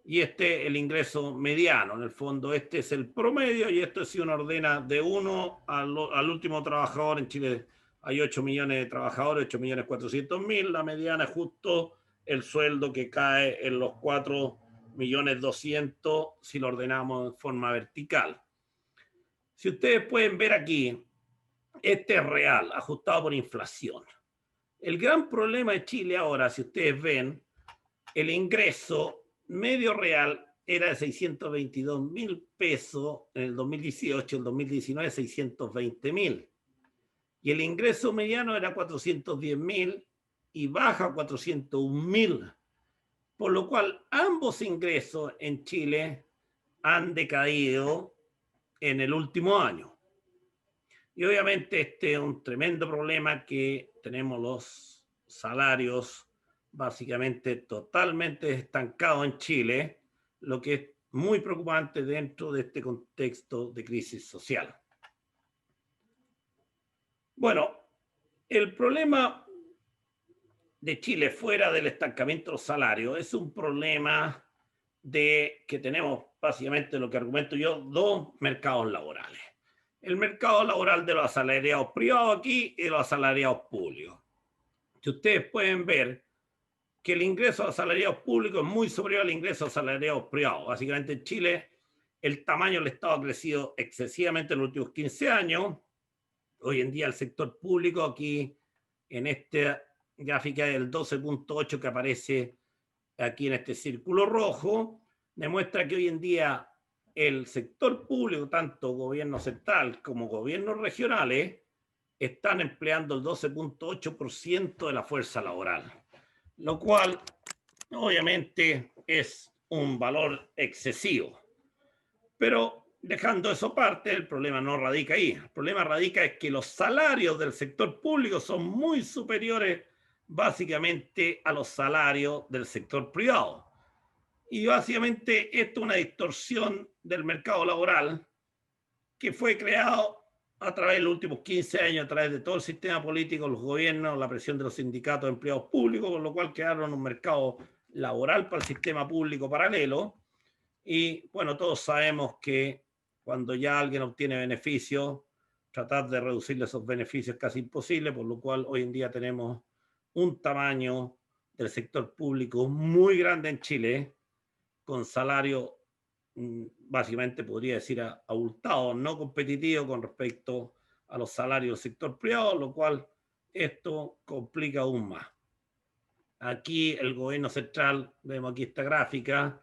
y el ingreso mediano. En el fondo, este es el promedio y esto si uno ordena de uno al último trabajador. En Chile hay 8 millones de trabajadores, 8.400.000. La mediana es justo el sueldo que cae en los 4.200.000 si lo ordenamos en forma vertical. Si ustedes pueden ver aquí, este es real, ajustado por inflación. El gran problema de Chile ahora, si ustedes ven, el ingreso medio real era de 622.000 pesos en el 2018, en el 2019 620.000. Y el ingreso mediano era 410.000 y baja a 401.000. Por lo cual ambos ingresos en Chile han decaído en el último año. Y obviamente este es un tremendo problema, que tenemos los salarios básicamente totalmente estancados en Chile, lo que es muy preocupante dentro de este contexto de crisis social. Bueno, el problema de Chile fuera del estancamiento de los salarios es un problema de que tenemos básicamente, lo que argumento yo, dos mercados laborales. El mercado laboral de los asalariados privados aquí y de los asalariados públicos. Si ustedes pueden ver que el ingreso a asalariados públicos es muy superior al ingreso a asalariados privados. Básicamente en Chile el tamaño del Estado ha crecido excesivamente en los últimos 15 años. Hoy en día el sector público, aquí en esta gráfica del 12.8 que aparece aquí en este círculo rojo, demuestra que hoy en día el sector público, tanto gobierno central como gobiernos regionales, están empleando el 12.8% de la fuerza laboral, lo cual obviamente es un valor excesivo. Pero dejando eso aparte, el problema no radica ahí. El problema radica es que los salarios del sector público son muy superiores básicamente a los salarios del sector privado. Y básicamente esto es una distorsión del mercado laboral que fue creado a través de los últimos 15 años, a través de todo el sistema político, los gobiernos, la presión de los sindicatos de empleados públicos, con lo cual crearon un mercado laboral para el sistema público paralelo. Y bueno, todos sabemos que cuando ya alguien obtiene beneficios, tratar de reducirle esos beneficios es casi imposible, por lo cual hoy en día tenemos un tamaño del sector público muy grande en Chile, con salario básicamente podría decir abultado, no competitivo con respecto a los salarios del sector privado, lo cual esto complica aún más. Aquí el gobierno central, vemos aquí esta gráfica,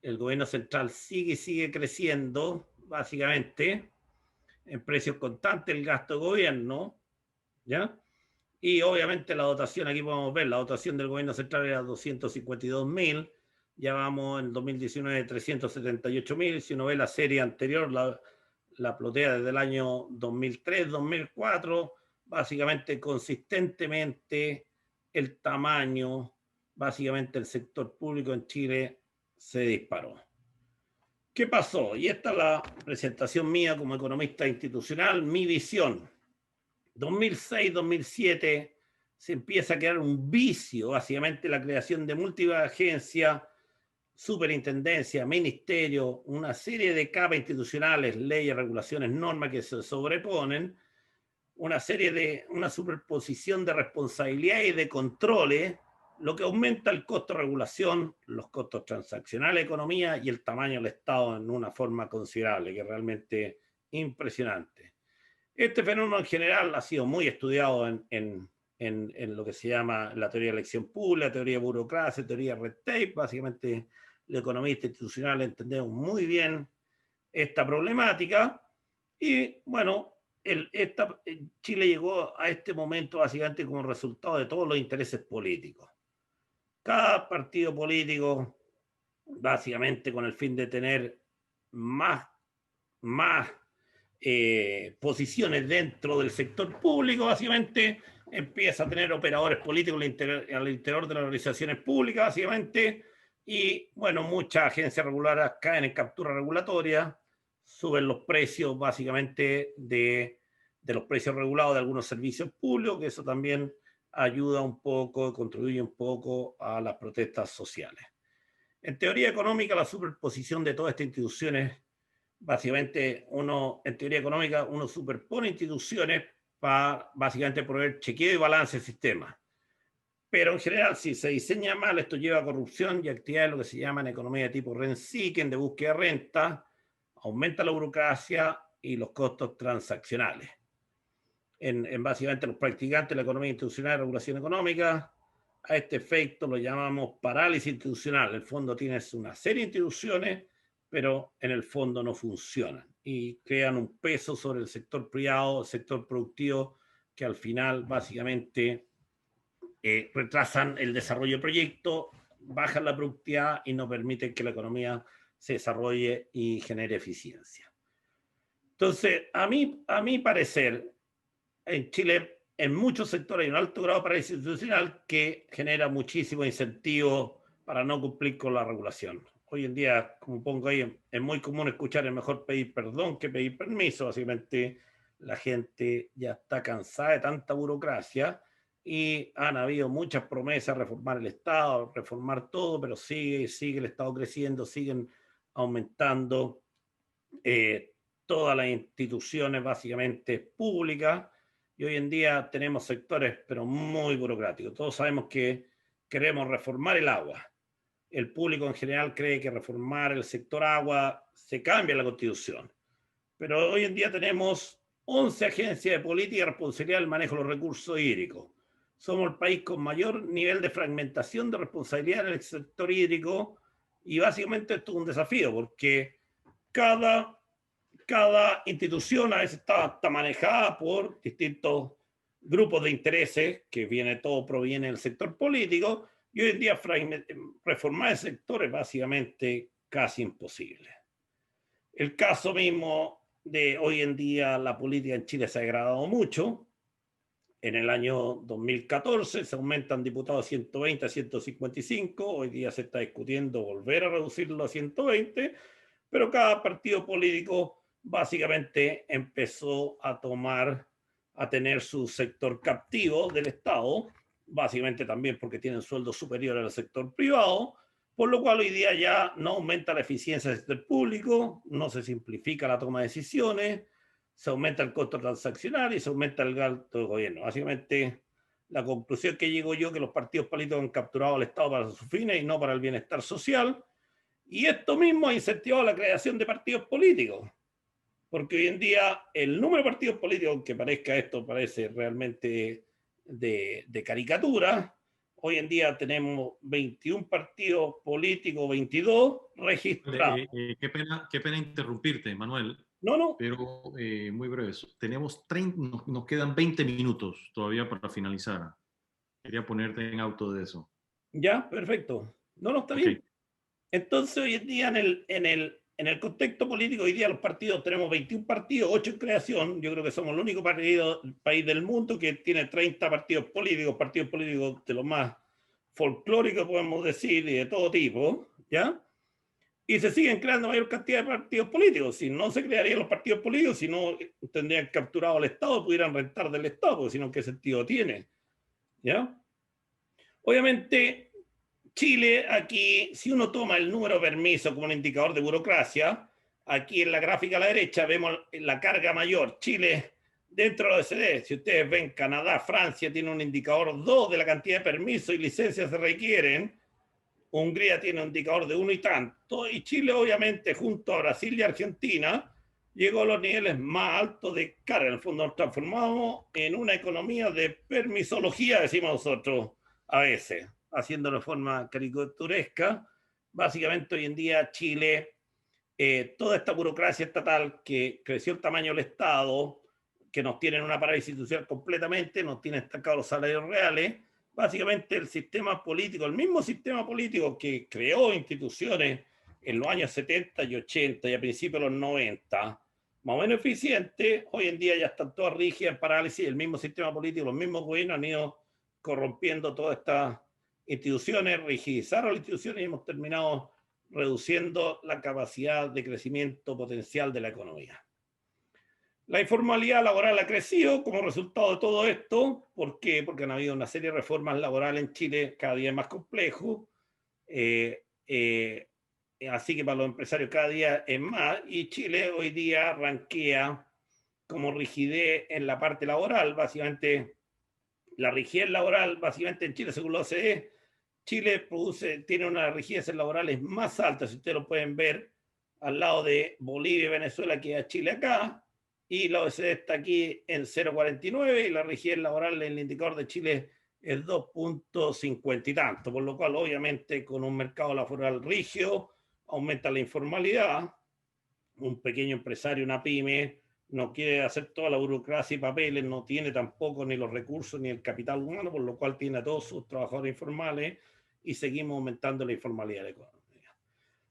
el gobierno central sigue creciendo, básicamente, en precios constantes el gasto de gobierno, ¿ya? Y obviamente la dotación, aquí podemos ver, la dotación del gobierno central era 252.000, ya vamos en 2019 378.000, si uno ve la serie anterior, la plotea desde el año 2003, 2004, básicamente consistentemente el tamaño, básicamente el sector público en Chile se disparó. ¿Qué pasó? Y esta es la presentación mía como economista institucional, mi visión. 2006-2007 se empieza a crear un vicio, básicamente la creación de múltiples agencias, superintendencia, ministerio, una serie de capas institucionales, leyes, regulaciones, normas que se sobreponen, una superposición de responsabilidades y de controles, lo que aumenta el costo de regulación, los costos transaccionales de economía y el tamaño del Estado en una forma considerable, que es realmente impresionante. Este fenómeno en general ha sido muy estudiado en en lo que se llama la teoría de elección pública, la teoría de burocracia, teoría de red tape. Básicamente, los economistas institucionales entendemos muy bien esta problemática. Y bueno, Chile llegó a este momento básicamente como resultado de todos los intereses políticos. Cada partido político, básicamente con el fin de tener más posiciones dentro del sector público, básicamente empieza a tener operadores políticos al interior de las organizaciones públicas, básicamente, y bueno, muchas agencias reguladoras caen en captura regulatoria, suben los precios básicamente de los precios regulados de algunos servicios públicos, que eso también ayuda un poco, contribuye un poco a las protestas sociales. En teoría económica, la superposición de todas estas instituciones, básicamente en teoría económica, uno superpone instituciones para básicamente proveer chequeo y balance del sistema. Pero en general, si se diseña mal, esto lleva a corrupción y actividades lo que se llaman economía de tipo rent-seeking, de búsqueda de renta, aumenta la burocracia y los costos transaccionales. En básicamente los practicantes de la economía institucional y regulación económica, a este efecto lo llamamos parálisis institucional. En el fondo tienes una serie de instituciones, pero en el fondo no funcionan y crean un peso sobre el sector privado, el sector productivo, que al final básicamente retrasan el desarrollo del proyecto, bajan la productividad y no permiten que la economía se desarrolle y genere eficiencia. Entonces, a mi parecer, en Chile, en muchos sectores hay un alto grado de parálisis institucional que genera muchísimo incentivo para no cumplir con la regulación. Hoy en día, como pongo ahí, es muy común escuchar es mejor pedir perdón que pedir permiso. Básicamente, la gente ya está cansada de tanta burocracia y han habido muchas promesas de reformar el Estado, reformar todo, pero sigue el Estado creciendo, siguen aumentando todas las instituciones básicamente públicas. Y hoy en día tenemos sectores, pero muy burocráticos. Todos sabemos que queremos reformar el agua. El público en general cree que reformar el sector agua se cambia la Constitución. Pero hoy en día tenemos 11 agencias de política y responsabilidad del manejo de los recursos hídricos. Somos el país con mayor nivel de fragmentación de responsabilidad en el sector hídrico y básicamente esto es un desafío porque cada institución a veces está manejada por distintos grupos de intereses, que todo proviene del sector político, y hoy en día reformar el sector es básicamente casi imposible. El caso mismo de hoy en día, la política en Chile se ha degradado mucho. En el año 2014 se aumentan diputados 120 a 155, hoy día se está discutiendo volver a reducirlo a 120, pero cada partido político básicamente empezó a tener su sector captivo del Estado, básicamente también porque tienen sueldos superiores al sector privado, por lo cual hoy día ya no aumenta la eficiencia del sector público, no se simplifica la toma de decisiones, se aumenta el costo transaccional y se aumenta el gasto de gobierno. Básicamente, la conclusión que llego yo es que los partidos políticos han capturado al Estado para sus fines y no para el bienestar social, y esto mismo ha incentivado la creación de partidos políticos. Porque hoy en día el número de partidos políticos, aunque parezca esto, parece realmente de caricatura, hoy en día tenemos 21 partidos políticos, 22 registrados. Qué pena interrumpirte, Manuel. No. Pero muy breve. Nos quedan 20 minutos todavía para finalizar. Quería ponerte en auto de eso. Ya, perfecto. No, está bien. Entonces hoy en día en el contexto político, hoy día los partidos, tenemos 21 partidos, 8 en creación. Yo creo que somos el único país del mundo que tiene 30 partidos políticos de los más folclóricos, podemos decir, y de todo tipo, ¿ya? Y se siguen creando mayor cantidad de partidos políticos. Si no se crearían los partidos políticos, si no tendrían capturado al Estado, pudieran rentar del Estado, porque si no, ¿qué sentido tiene? ¿Ya? Obviamente, Chile, aquí, si uno toma el número de permisos como un indicador de burocracia, aquí en la gráfica a la derecha vemos la carga mayor. Chile, dentro de la OECD, si ustedes ven, Canadá, Francia tiene un indicador 2 de la cantidad de permisos y licencias que se requieren. Hungría tiene un indicador de 1 y tanto. Y Chile, obviamente, junto a Brasil y Argentina, llegó a los niveles más altos de carga. En el fondo nos transformamos en una economía de permisología, decimos nosotros a veces, haciendo de forma caricaturesca. Básicamente hoy en día Chile, toda esta burocracia estatal que creció el tamaño del Estado, que nos tiene en una parálisis institucional completamente, nos tiene estancados los salarios reales. Básicamente el sistema político, el mismo sistema político que creó instituciones en los años 70 y 80 y a principios de los 90, más o menos eficiente, hoy en día ya están todas rígidas, en parálisis, el mismo sistema político, los mismos gobiernos han ido corrompiendo todas estas instituciones, rigidizaron las instituciones y hemos terminado reduciendo la capacidad de crecimiento potencial de la economía. La informalidad laboral ha crecido como resultado de todo esto. ¿Por qué? Porque han habido una serie de reformas laborales en Chile cada día más complejo. Así que para los empresarios cada día es más. Y Chile hoy día ranquea como rigidez en la parte laboral. Básicamente, la rigidez laboral, básicamente en Chile, según la OCDE, Chile tiene una rigidez laborales más alta, si ustedes lo pueden ver, al lado de Bolivia y Venezuela, que es Chile acá. Y la OECD está aquí en 0,49 y la rigidez laboral en el indicador de Chile es 2,50 y tanto, por lo cual obviamente con un mercado laboral rígido aumenta la informalidad. Un pequeño empresario, una pyme, no quiere hacer toda la burocracia y papeles, no tiene tampoco ni los recursos ni el capital humano, por lo cual tiene a todos sus trabajadores informales y seguimos aumentando la informalidad de la economía.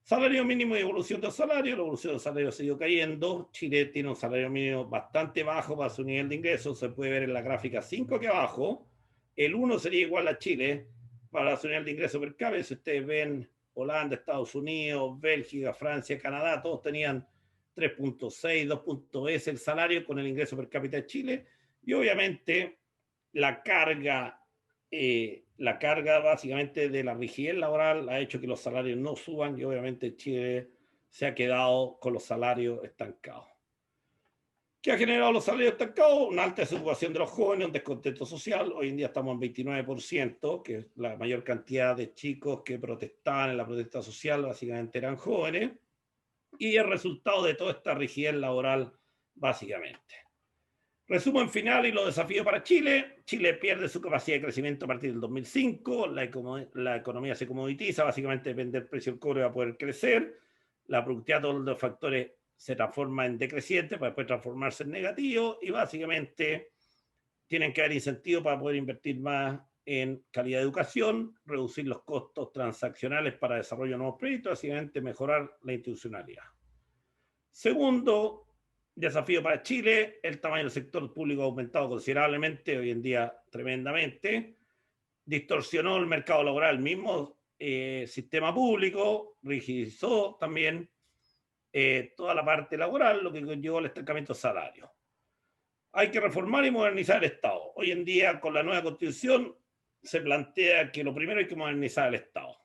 Salario mínimo y evolución del salario. La evolución del salario ha seguido cayendo. Chile tiene un salario mínimo bastante bajo para su nivel de ingresos. Se puede ver en la gráfica 5 aquí abajo. El 1 sería igual a Chile para su nivel de ingreso per cápita. Si ustedes ven Holanda, Estados Unidos, Bélgica, Francia, Canadá, todos tenían 3.6, 2.es el salario con el ingreso per cápita de Chile. Y obviamente la carga básicamente de la rigidez laboral ha hecho que los salarios no suban y obviamente Chile se ha quedado con los salarios estancados. ¿Qué ha generado los salarios estancados? Una alta desocupación de los jóvenes, un descontento social. Hoy en día estamos en 29%, que es la mayor cantidad de chicos que protestaban en la protesta social, básicamente eran jóvenes. Y el resultado de toda esta rigidez laboral, básicamente. Resumen final y los desafíos para Chile. Chile pierde su capacidad de crecimiento a partir del 2005. La economía se comoditiza. Básicamente depende del precio del cobre para poder crecer. La productividad de todos los factores se transforma en decreciente para después transformarse en negativo. Y básicamente tienen que haber incentivos para poder invertir más en calidad de educación, reducir los costos transaccionales para desarrollo de nuevos proyectos, básicamente mejorar la institucionalidad. Segundo desafío para Chile, el tamaño del sector público ha aumentado considerablemente, hoy en día tremendamente, distorsionó el mercado laboral, el mismo sistema público, rigidizó también toda la parte laboral, lo que conllevó al estancamiento de salarios. Hay que reformar y modernizar el Estado. Hoy en día, con la nueva Constitución, se plantea que lo primero hay que modernizar el Estado.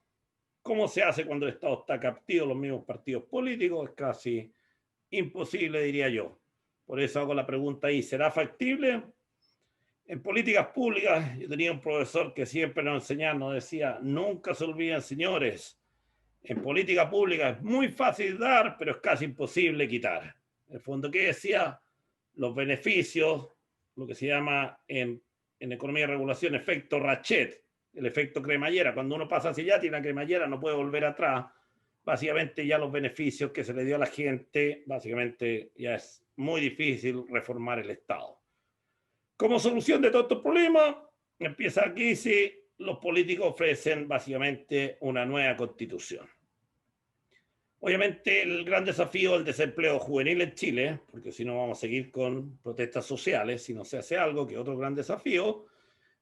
¿Cómo se hace cuando el Estado está captivo los mismos partidos políticos? Es casi imposible, diría yo. Por eso hago la pregunta ahí, ¿será factible? En políticas públicas, yo tenía un profesor que siempre nos enseñaba, nos decía, nunca se olviden, señores, en política pública es muy fácil dar, pero es casi imposible quitar. En el fondo, ¿qué decía? Los beneficios, lo que se llama en economía de regulación efecto Rachet, el efecto cremallera. Cuando uno pasa hacia allá, tiene la cremallera, no puede volver atrás. Básicamente ya los beneficios que se le dio a la gente, básicamente ya es muy difícil reformar el Estado. Como solución de todos estos problemas, empieza aquí, si los políticos ofrecen básicamente una nueva constitución. Obviamente el gran desafío es el desempleo juvenil en Chile, porque si no vamos a seguir con protestas sociales, si no se hace algo, que es otro gran desafío.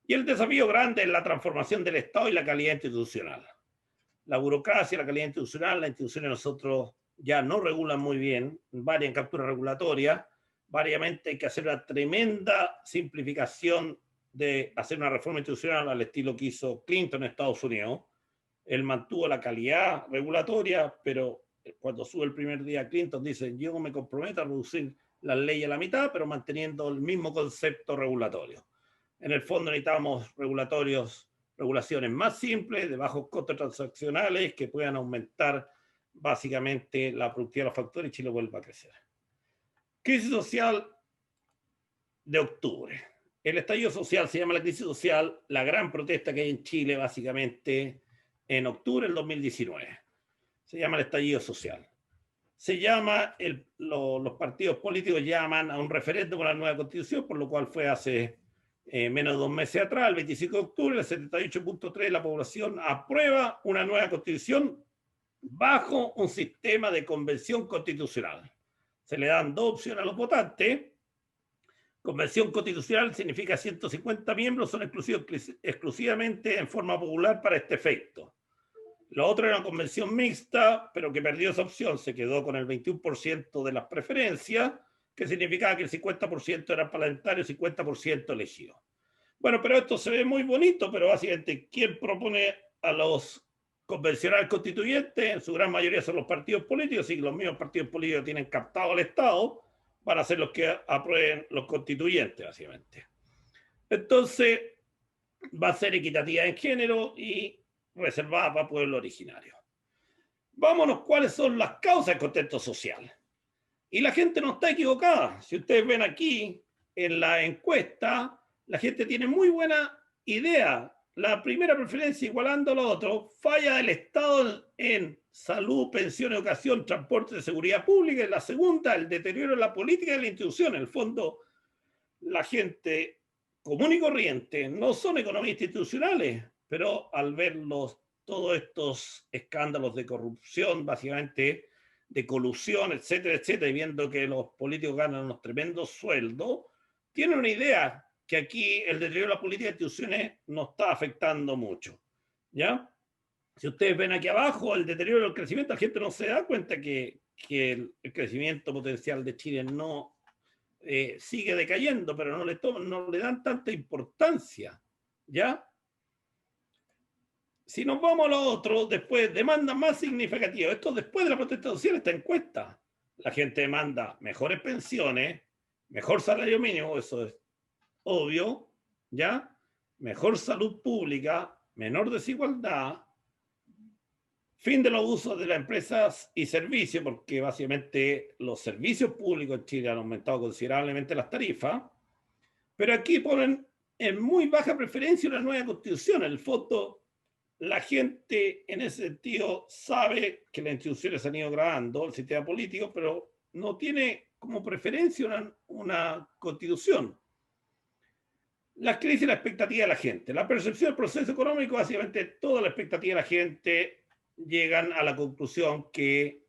Y el desafío grande es la transformación del Estado y la calidad institucional. La burocracia, la calidad institucional, las instituciones nosotros ya no regulan muy bien, varias en captura regulatoria, variamente hay que hacer una tremenda simplificación de hacer una reforma institucional al estilo que hizo Clinton en Estados Unidos. Él mantuvo la calidad regulatoria, pero cuando sube el primer día Clinton dice, yo me comprometo a reducir las leyes a la mitad, pero manteniendo el mismo concepto regulatorio. En el fondo necesitamos regulaciones más simples, de bajos costos transaccionales, que puedan aumentar básicamente la productividad de los factores y Chile vuelva a crecer. Crisis social de octubre. El estallido social se llama la crisis social, la gran protesta que hay en Chile básicamente en octubre del 2019. Se llama el estallido social. Se llama, los partidos políticos llaman a un referéndum con la nueva constitución, por lo cual fue hace menos de 2 meses atrás, el 25 de octubre, el 78.3% de la población aprueba una nueva constitución bajo un sistema de convención constitucional. Se le dan 2 opciones a los votantes. Convención constitucional significa 150 miembros, son exclusivamente en forma popular para este efecto. Lo otro era una convención mixta, pero que perdió esa opción, se quedó con el 21% de las preferencias, que significaba que el 50% eran parlamentarios y 50% elegidos. Bueno, pero esto se ve muy bonito, pero básicamente, ¿quién propone a los convencionales constituyentes? En su gran mayoría son los partidos políticos, y los mismos partidos políticos tienen captado al Estado, van a ser los que aprueben los constituyentes, básicamente. Entonces, va a ser equitativa en género y reservada para pueblo originario. Vámonos, ¿cuáles son las causas del contexto social? Y la gente no está equivocada. Si ustedes ven aquí en la encuesta, la gente tiene muy buena idea. La primera preferencia, igualando a lo otro, falla del Estado en salud, pensión, educación, transporte, seguridad pública. Y la segunda, el deterioro de la política y de la institución. En el fondo, la gente común y corriente no son economistas institucionales, pero al ver todos estos escándalos de corrupción, básicamente de colusión, etcétera, etcétera, y viendo que los políticos ganan unos tremendos sueldos, tienen una idea que aquí el deterioro de la política de instituciones no está afectando mucho, ¿ya? Si ustedes ven aquí abajo el deterioro del crecimiento, la gente no se da cuenta que el crecimiento potencial de Chile no sigue decayendo, pero no le dan tanta importancia, ¿ya? Si nos vamos a lo otro, después, demanda más significativa. Esto después de la protesta social, esta encuesta. La gente demanda mejores pensiones, mejor salario mínimo, eso es obvio, ¿ya? Mejor salud pública, menor desigualdad, fin de los usos de las empresas y servicios, porque básicamente los servicios públicos en Chile han aumentado considerablemente las tarifas, pero aquí ponen en muy baja preferencia una nueva constitución. En el fondo, la gente en ese sentido sabe que las instituciones han ido grabando el sistema político, pero no tiene como preferencia una constitución. Las crisis y la expectativa de la gente. La percepción del proceso económico, básicamente toda la expectativa de la gente llegan a la conclusión que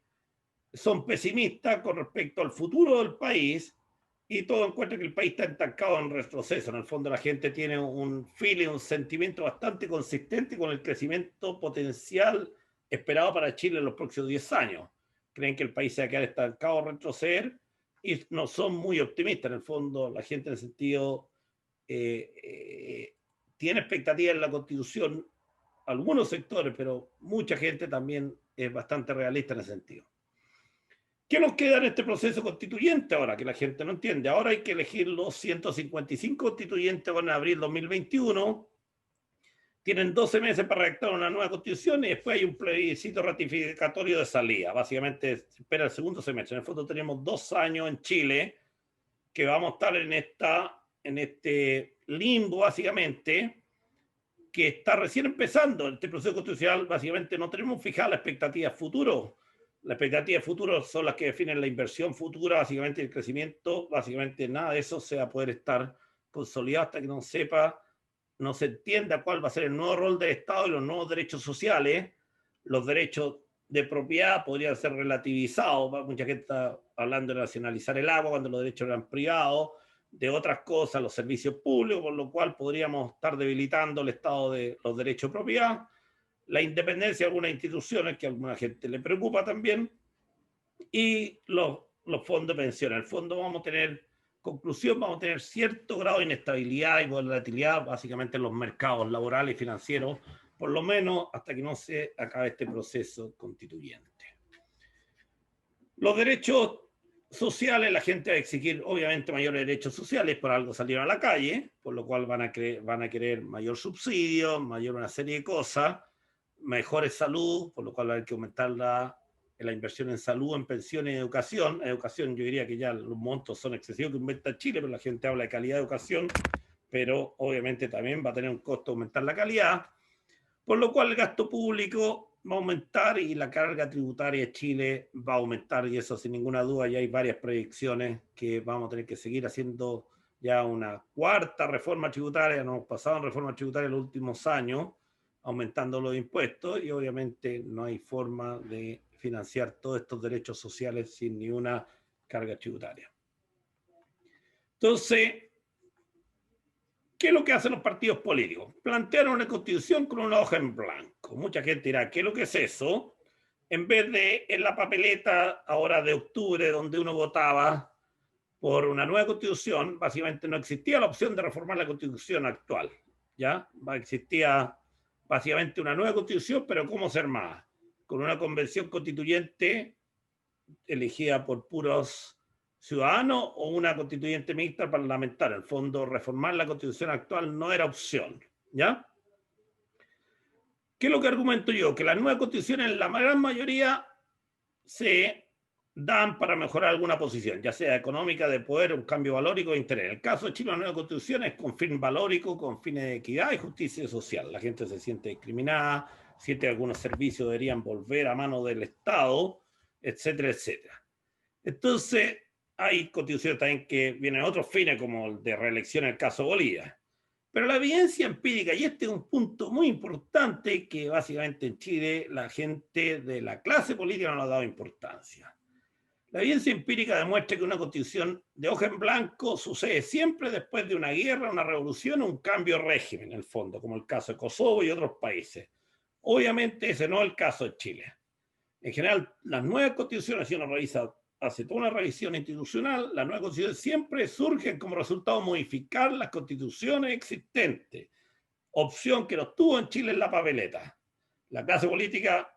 son pesimistas con respecto al futuro del país y todo encuentra que el país está estancado en retroceso. En el fondo la gente tiene un feeling, un sentimiento bastante consistente con el crecimiento potencial esperado para Chile en los próximos 10 años. Creen que el país se va a quedar estancado o retroceder y no son muy optimistas. En el fondo la gente en el sentido tiene expectativas en la Constitución, algunos sectores, pero mucha gente también es bastante realista en ese sentido. ¿Qué nos queda en este proceso constituyente ahora? Que la gente no entiende. Ahora hay que elegir los 155 constituyentes en abril 2021. Tienen 12 meses para redactar una nueva constitución y después hay un plebiscito ratificatorio de salida. Básicamente se espera el segundo semestre. En el fondo tenemos 2 años en Chile que vamos a estar en este limbo, básicamente, que está recién empezando. Este proceso constitucional, básicamente, no tenemos fijada la expectativa futuro. Las expectativas futuras son las que definen la inversión futura, básicamente el crecimiento, básicamente nada de eso se va a poder estar consolidado hasta que no se entienda cuál va a ser el nuevo rol del Estado y los nuevos derechos sociales. Los derechos de propiedad podrían ser relativizados. Mucha gente está hablando de nacionalizar el agua cuando los derechos eran privados, de otras cosas, los servicios públicos, por lo cual podríamos estar debilitando el Estado de los derechos de propiedad. La independencia de algunas instituciones, que a alguna gente le preocupa también, y los fondos de pensión. En el fondo vamos a tener cierto grado de inestabilidad y volatilidad, básicamente en los mercados laborales y financieros, por lo menos hasta que no se acabe este proceso constituyente. Los derechos sociales, la gente va a exigir obviamente mayores derechos sociales, por algo salieron a la calle, por lo cual van a querer mayor subsidio, mayor una serie de cosas, mejores salud, por lo cual hay que aumentar en la inversión en salud, en pensiones y educación. Educación, yo diría que ya los montos son excesivos que inventa Chile, pero la gente habla de calidad de educación, pero obviamente también va a tener un costo aumentar la calidad, por lo cual el gasto público va a aumentar y la carga tributaria de Chile va a aumentar, y eso sin ninguna duda ya hay varias proyecciones que vamos a tener que seguir haciendo ya una cuarta reforma tributaria. Nos hemos pasado en reforma tributaria en los últimos años, aumentando los impuestos, y obviamente no hay forma de financiar todos estos derechos sociales sin ni una carga tributaria. Entonces, ¿qué es lo que hacen los partidos políticos? Plantean una constitución con una hoja en blanco. Mucha gente dirá, ¿qué es lo que es eso? En vez de en la papeleta ahora de octubre, donde uno votaba por una nueva constitución, básicamente no existía la opción de reformar la constitución actual. ¿Ya? Existía básicamente una nueva constitución, pero ¿cómo ser más? Con una convención constituyente elegida por puros ciudadanos o una constituyente mixta parlamentaria. En el fondo, reformar la constitución actual no era opción. ¿Ya? ¿Qué es lo que argumento yo? Que las nuevas constituciones en la gran mayoría se dan para mejorar alguna posición, ya sea económica, de poder, un cambio valórico de interés. En el caso de Chile, la nueva constitución es con fin valórico, con fines de equidad y justicia social. La gente se siente discriminada, siente que algunos servicios deberían volver a mano del Estado, etcétera, etcétera. Entonces, hay constituciones también que vienen a otros fines, como el de reelección en el caso Bolivia. Pero la evidencia empírica, y este es un punto muy importante que básicamente en Chile la gente de la clase política no le ha dado importancia. La evidencia empírica demuestra que una constitución de hoja en blanco sucede siempre después de una guerra, una revolución o un cambio de régimen, en el fondo, como el caso de Kosovo y otros países. Obviamente ese no es el caso de Chile. En general, las nuevas constituciones, si uno revisa, hace toda una revisión institucional, las nuevas constituciones siempre surgen como resultado de modificar las constituciones existentes. Opción que no estuvo en Chile en la papeleta. La clase política,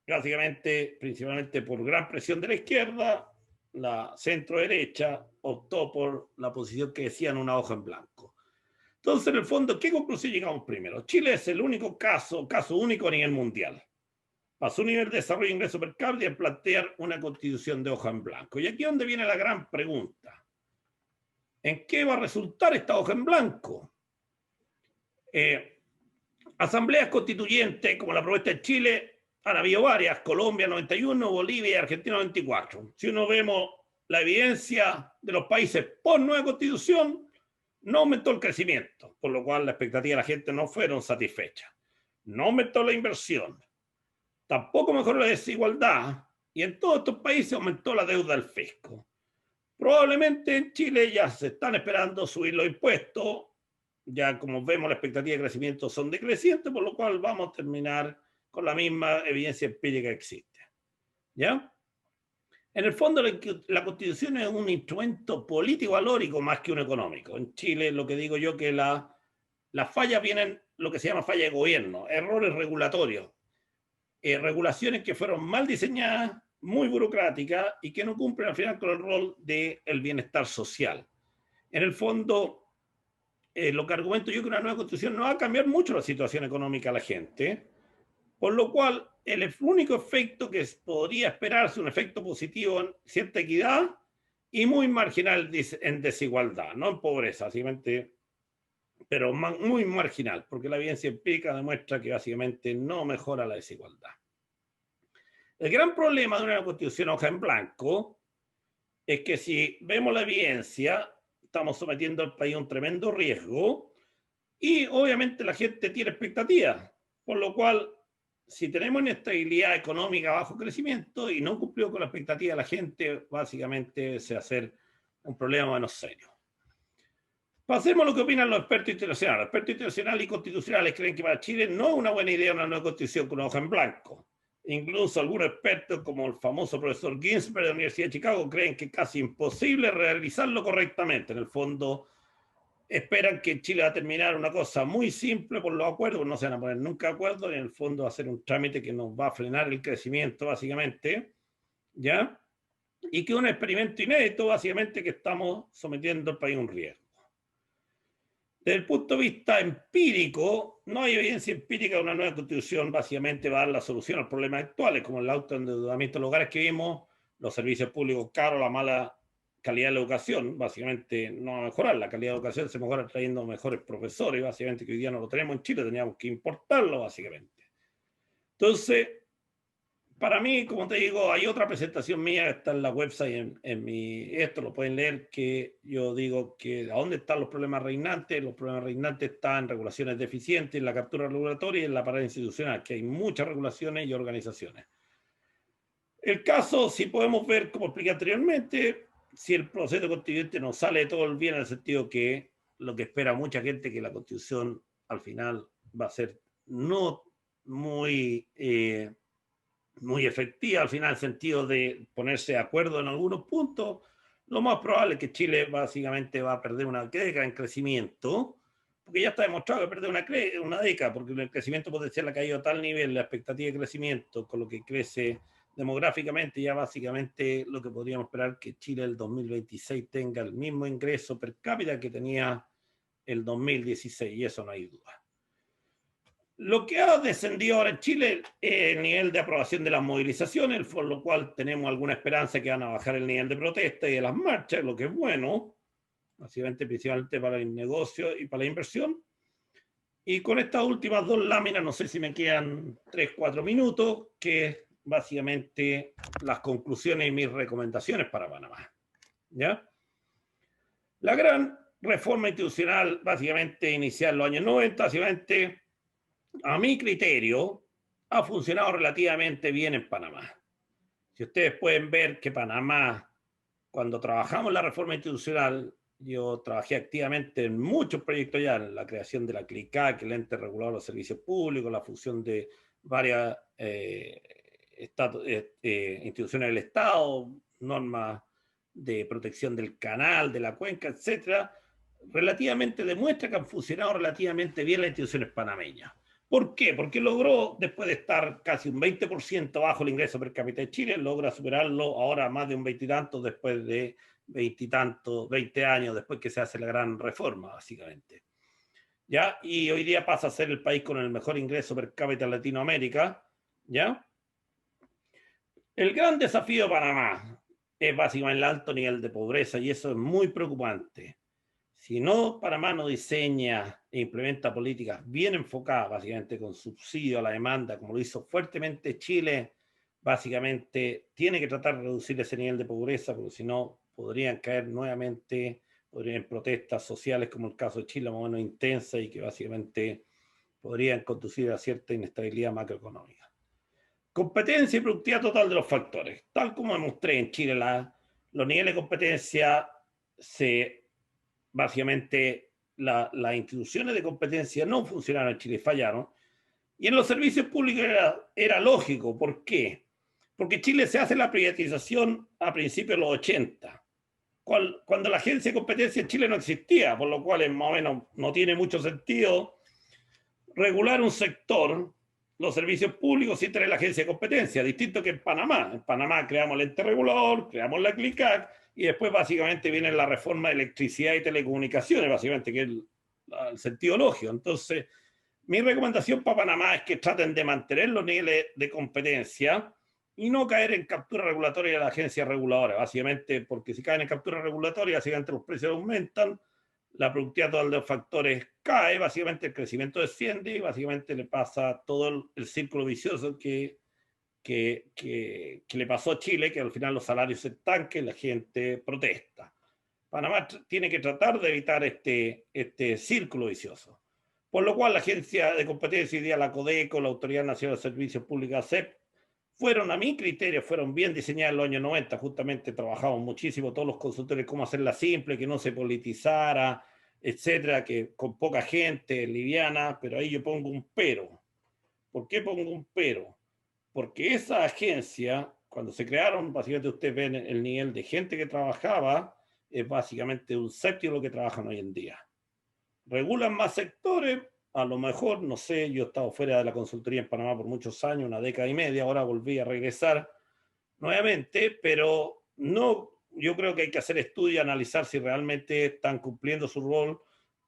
básicamente, principalmente por gran presión de la izquierda, la centro-derecha optó por la posición que decían una hoja en blanco. Entonces, en el fondo, ¿qué conclusión llegamos primero? Chile es el único caso único a nivel mundial. Pasó un nivel de desarrollo de ingreso per cápita en plantear una constitución de hoja en blanco. Y aquí es donde viene la gran pregunta. ¿En qué va a resultar esta hoja en blanco? Asambleas constituyentes, como la propuesta de Chile, han habido varias: Colombia 91, Bolivia y Argentina 94. Si uno vemos la evidencia de los países por nueva constitución, no aumentó el crecimiento, por lo cual la expectativa de la gente no fueron satisfechas. No aumentó la inversión, tampoco mejoró la desigualdad, y en todos estos países aumentó la deuda del fisco. Probablemente en Chile ya se están esperando subir los impuestos, ya como vemos la expectativa de crecimiento son decrecientes, por lo cual vamos a terminar con la misma evidencia empírica que existe. ¿Ya? En el fondo, la Constitución es un instrumento político-valórico más que un económico. En Chile, lo que digo yo, que las fallas vienen, lo que se llama falla de gobierno, errores regulatorios, regulaciones que fueron mal diseñadas, muy burocráticas y que no cumplen al final con el rol del bienestar social. En el fondo, lo que argumento yo, que una nueva Constitución no va a cambiar mucho la situación económica de la gente, por lo cual el único efecto que podría esperarse, un efecto positivo en cierta equidad y muy marginal en desigualdad, no en pobreza, básicamente, pero muy marginal, porque la evidencia empírica demuestra que básicamente no mejora la desigualdad. El gran problema de una constitución hoja en blanco es que si vemos la evidencia, estamos sometiendo al país a un tremendo riesgo y obviamente la gente tiene expectativas, por lo cual si tenemos inestabilidad económica, bajo crecimiento y no cumplió con la expectativa de la gente, básicamente se va a hacer un problema menos serio. Pasemos a lo que opinan los expertos internacionales. Los expertos internacionales y constitucionales creen que para Chile no es una buena idea una nueva constitución con una hoja en blanco. Incluso algunos expertos, como el famoso profesor Ginsberg de la Universidad de Chicago, creen que es casi imposible realizarlo correctamente. En el fondo, esperan que Chile va a terminar una cosa muy simple por los acuerdos, no se van a poner nunca de acuerdo, y en el fondo va a ser un trámite que nos va a frenar el crecimiento, básicamente, ¿ya? Y que es un experimento inédito, básicamente, que estamos sometiendo al país a un riesgo. Desde el punto de vista empírico, no hay evidencia empírica de una nueva constitución básicamente va a dar la solución a los problemas actuales, como el autoendeudamiento de los hogares que vimos, los servicios públicos caros, la mala calidad de la educación, básicamente no va a mejorar. La calidad de la educación se mejora trayendo mejores profesores, básicamente que hoy día no lo tenemos en Chile, teníamos que importarlo, básicamente. Entonces, para mí, como te digo, hay otra presentación mía que está en la website, esto lo pueden leer, que yo digo que a dónde están los problemas reinantes. Los problemas reinantes están en regulaciones deficientes, en la captura regulatoria y en la parada institucional, que hay muchas regulaciones y organizaciones. El caso, si podemos ver, como expliqué anteriormente, si el proceso constituyente no sale de todo el bien, en el sentido que lo que espera mucha gente, que la constitución al final va a ser no muy efectiva, al final, en el sentido de ponerse de acuerdo en algunos puntos, lo más probable es que Chile básicamente va a perder una década en crecimiento, porque ya está demostrado que perder una década, porque el crecimiento potencial ha caído a tal nivel, la expectativa de crecimiento, con lo que crece demográficamente, ya básicamente lo que podríamos esperar que Chile el 2026 tenga el mismo ingreso per cápita que tenía el 2016, y eso no hay duda. Lo que ha descendido ahora en Chile es el nivel de aprobación de las movilizaciones, por lo cual tenemos alguna esperanza que van a bajar el nivel de protesta y de las marchas, lo que es bueno, básicamente principalmente para el negocio y para la inversión. Y con estas últimas dos láminas, no sé si me quedan 3-4 minutos, que es básicamente las conclusiones y mis recomendaciones para Panamá. ¿Ya? La gran reforma institucional, básicamente iniciada en los años 90, básicamente, a mi criterio, ha funcionado relativamente bien en Panamá. Si ustedes pueden ver que Panamá, cuando trabajamos la reforma institucional, yo trabajé activamente en muchos proyectos ya, en la creación de la CLICAC, el ente regulador de los servicios públicos, la fusión de varias instituciones del Estado, normas de protección del canal, de la cuenca, etcétera, relativamente demuestra que han funcionado relativamente bien las instituciones panameñas. ¿Por qué? Porque logró, después de estar casi un 20% bajo el ingreso per cápita de Chile, logra superarlo ahora más de un 20 y tanto después de 20 años después que se hace la gran reforma, básicamente. ¿Ya? Y hoy día pasa a ser el país con el mejor ingreso per cápita en Latinoamérica. ¿Ya? El gran desafío de Panamá es básicamente el alto nivel de pobreza, y eso es muy preocupante. Si no, Panamá no diseña e implementa políticas bien enfocadas, básicamente con subsidio a la demanda, como lo hizo fuertemente Chile, básicamente tiene que tratar de reducir ese nivel de pobreza, porque si no, podrían caer nuevamente, podrían protestas sociales, como el caso de Chile, más o menos intensas, y que básicamente podrían conducir a cierta inestabilidad macroeconómica. Competencia y productividad total de los factores. Tal como demostré en Chile, los niveles de competencia básicamente las instituciones de competencia no funcionaron en Chile, fallaron. Y en los servicios públicos era lógico. ¿Por qué? Porque Chile se hace la privatización a principios de los 80, cuando la agencia de competencia en Chile no existía, por lo cual más o menos no tiene mucho sentido regular un sector, los servicios públicos, sin tener la agencia de competencia, distinto que en Panamá. En Panamá creamos el ente regulador, creamos la CLICAC, y después básicamente viene la reforma de electricidad y telecomunicaciones, básicamente, que es el sentido lógico. Entonces, mi recomendación para Panamá es que traten de mantener los niveles de competencia y no caer en captura regulatoria de la agencia reguladora, básicamente, porque si caen en captura regulatoria, básicamente los precios aumentan, la productividad total de los factores cae, básicamente el crecimiento desciende y básicamente le pasa todo el círculo vicioso que le pasó a Chile, que al final los salarios se estanquen, la gente protesta. Panamá tiene que tratar de evitar este círculo vicioso. Por lo cual la agencia de competencia hoy día, la Codeco, la Autoridad Nacional de Servicios Públicos, ASEP, fueron a mi criterio, fueron bien diseñadas en los años 90, justamente trabajamos muchísimo todos los consultores cómo hacerla simple, que no se politizara, etcétera, que con poca gente, liviana, pero ahí yo pongo un pero. ¿Por qué pongo un pero? Porque esa agencia, cuando se crearon, básicamente ustedes ven el nivel de gente que trabajaba, es básicamente un séptimo de lo que trabajan hoy en día. ¿Regulan más sectores? A lo mejor, no sé, yo he estado fuera de la consultoría en Panamá por muchos años, una década y media, ahora volví a regresar nuevamente, pero no, yo creo que hay que hacer estudios, analizar si realmente están cumpliendo su rol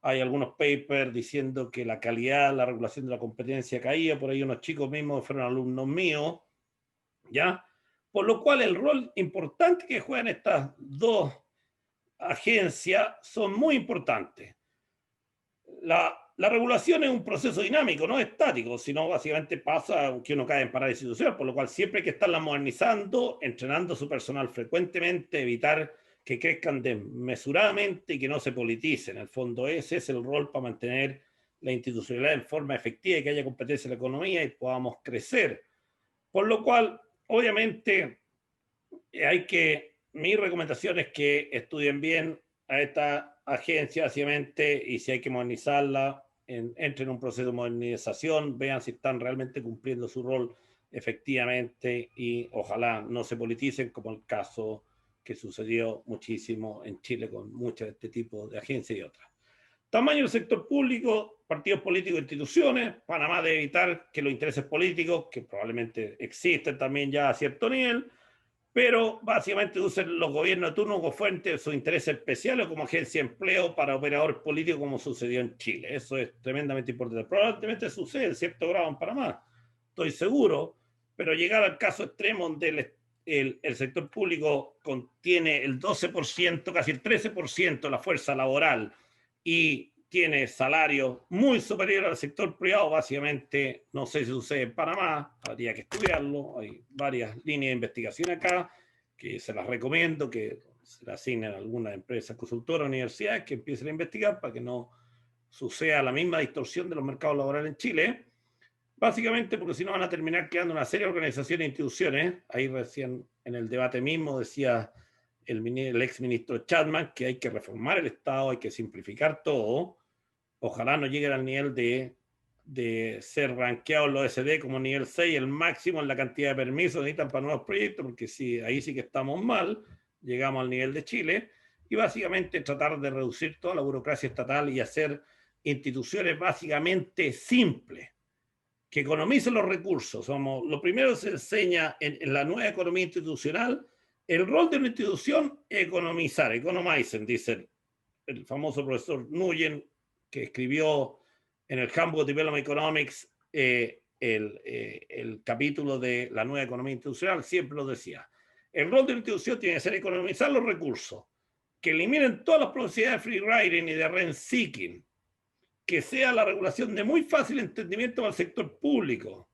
Hay algunos papers diciendo que la calidad, la regulación de la competencia caía, por ahí unos chicos mismos fueron alumnos míos, ¿ya? Por lo cual el rol importante que juegan estas dos agencias son muy importantes. La regulación es un proceso dinámico, no estático, sino básicamente pasa que uno cae en parálisis institucional, por lo cual siempre hay que estarla modernizando, entrenando a su personal frecuentemente, evitar que crezcan desmesuradamente y que no se politicen. En el fondo ese es el rol para mantener la institucionalidad en forma efectiva y que haya competencia en la economía y podamos crecer. Por lo cual, obviamente, mi recomendación es que estudien bien a esta agencia, básicamente, y si hay que modernizarla, entren en un proceso de modernización, vean si están realmente cumpliendo su rol efectivamente y ojalá no se politicen como el caso que sucedió muchísimo en Chile con muchos de este tipo de agencias y otras. Tamaño del sector público, partidos políticos e instituciones. Panamá debe evitar que los intereses políticos, que probablemente existen también ya a cierto nivel, pero básicamente usen los gobiernos de turno como fuente de sus intereses especiales o como agencia de empleo para operadores políticos como sucedió en Chile. Eso es tremendamente importante. Probablemente sucede en cierto grado en Panamá, estoy seguro, pero llegar al caso extremo donde el sector público contiene el 12%, casi el 13% de la fuerza laboral y tiene salarios muy superiores al sector privado, básicamente, no sé si sucede en Panamá, habría que estudiarlo, hay varias líneas de investigación acá, que se las recomiendo, que se las asignen a algunas empresas consultoras, universidades, que empiecen a investigar para que no suceda la misma distorsión de los mercados laborales en Chile, básicamente porque si no van a terminar creando una serie de organizaciones e instituciones. Ahí recién en el debate mismo decía el ex ministro Chapman que hay que reformar el Estado, hay que simplificar todo. Ojalá no lleguen al nivel de ser rankeados en los OECD como nivel 6, el máximo en la cantidad de permisos que necesitan para nuevos proyectos, porque sí, ahí sí que estamos mal, llegamos al nivel de Chile, y básicamente tratar de reducir toda la burocracia estatal y hacer instituciones básicamente simples, que economicen los recursos. Lo primero se enseña en la nueva economía institucional, el rol de una institución es economizar, economizing, dice el famoso profesor Nguyen, que escribió en el Handbook of Development Economics el capítulo de la nueva economía institucional, siempre lo decía. El rol de una institución tiene que ser economizar los recursos, que eliminen todas las posibilidades de free riding y de rent seeking, que sea la regulación de muy fácil entendimiento para el sector público,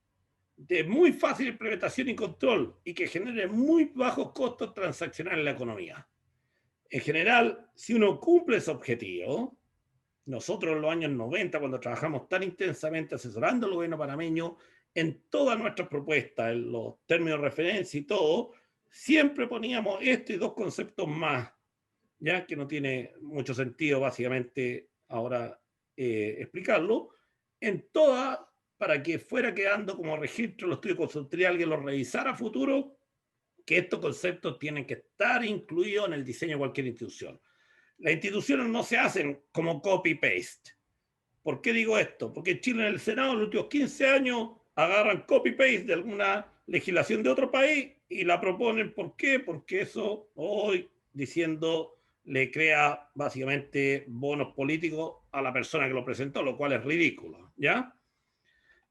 de muy fácil implementación y control, y que genere muy bajos costos transaccionales en la economía. En general, si uno cumple ese objetivo, nosotros en los años 90, cuando trabajamos tan intensamente asesorando al gobierno panameño en todas nuestras propuestas, en los términos de referencia y todo, siempre poníamos esto y dos conceptos más, ya que no tiene mucho sentido básicamente ahora explicarlo, en todas, para que fuera quedando como registro los estudios consultoriales, alguien los revisara a futuro, que estos conceptos tienen que estar incluidos en el diseño de cualquier institución. Las instituciones no se hacen como copy-paste. ¿Por qué digo esto? Porque en Chile, en el Senado, en los últimos 15 años, agarran copy-paste de alguna legislación de otro país y la proponen. ¿Por qué? Porque eso, hoy diciendo, le crea básicamente bonos políticos a la persona que lo presentó, lo cual es ridículo, ¿ya?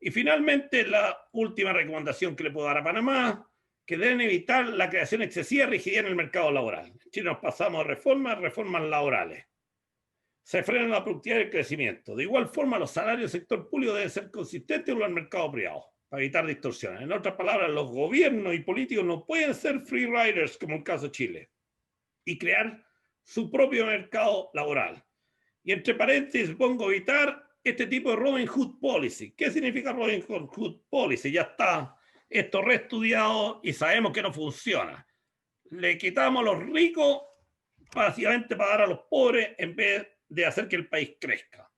Y finalmente, la última recomendación que le puedo dar a Panamá, que deben evitar la creación excesiva de rigidez en el mercado laboral. En Chile nos pasamos de reformas laborales. Se frena la productividad y el crecimiento. De igual forma, los salarios del sector público deben ser consistentes con el mercado privado, para evitar distorsiones. En otras palabras, los gobiernos y políticos no pueden ser free riders, como en el caso de Chile, y crear su propio mercado laboral. Y entre paréntesis pongo evitar este tipo de Robin Hood Policy. ¿Qué significa Robin Hood Policy? Ya está esto reestudiado y sabemos que no funciona. Le quitamos a los ricos básicamente para dar a los pobres en vez de hacer que el país crezca.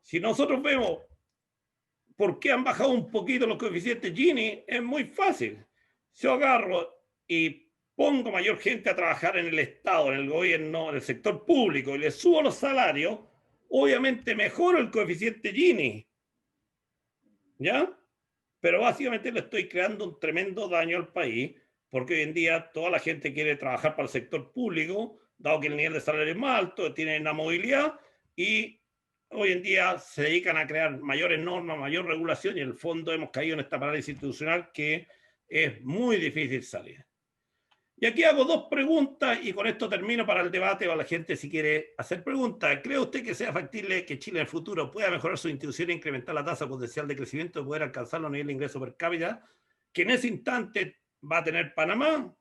Si nosotros vemos por qué han bajado un poquito los coeficientes Gini, es muy fácil. Si yo agarro y pongo mayor gente a trabajar en el Estado, en el gobierno, en el sector público y le subo los salarios, obviamente mejoro el coeficiente Gini. ¿Ya? Pero básicamente le estoy creando un tremendo daño al país, porque hoy en día toda la gente quiere trabajar para el sector público, dado que el nivel de salario es más alto, tienen una movilidad, y hoy en día se dedican a crear mayores normas, mayor regulación y en el fondo hemos caído en esta parálisis institucional que es muy difícil salir. Y aquí hago dos preguntas y con esto termino para el debate o a la gente si quiere hacer preguntas. ¿Cree usted que sea factible que Chile en el futuro pueda mejorar su institución e incrementar la tasa potencial de crecimiento y poder alcanzar los niveles de ingreso per cápita que en ese instante va a tener Panamá?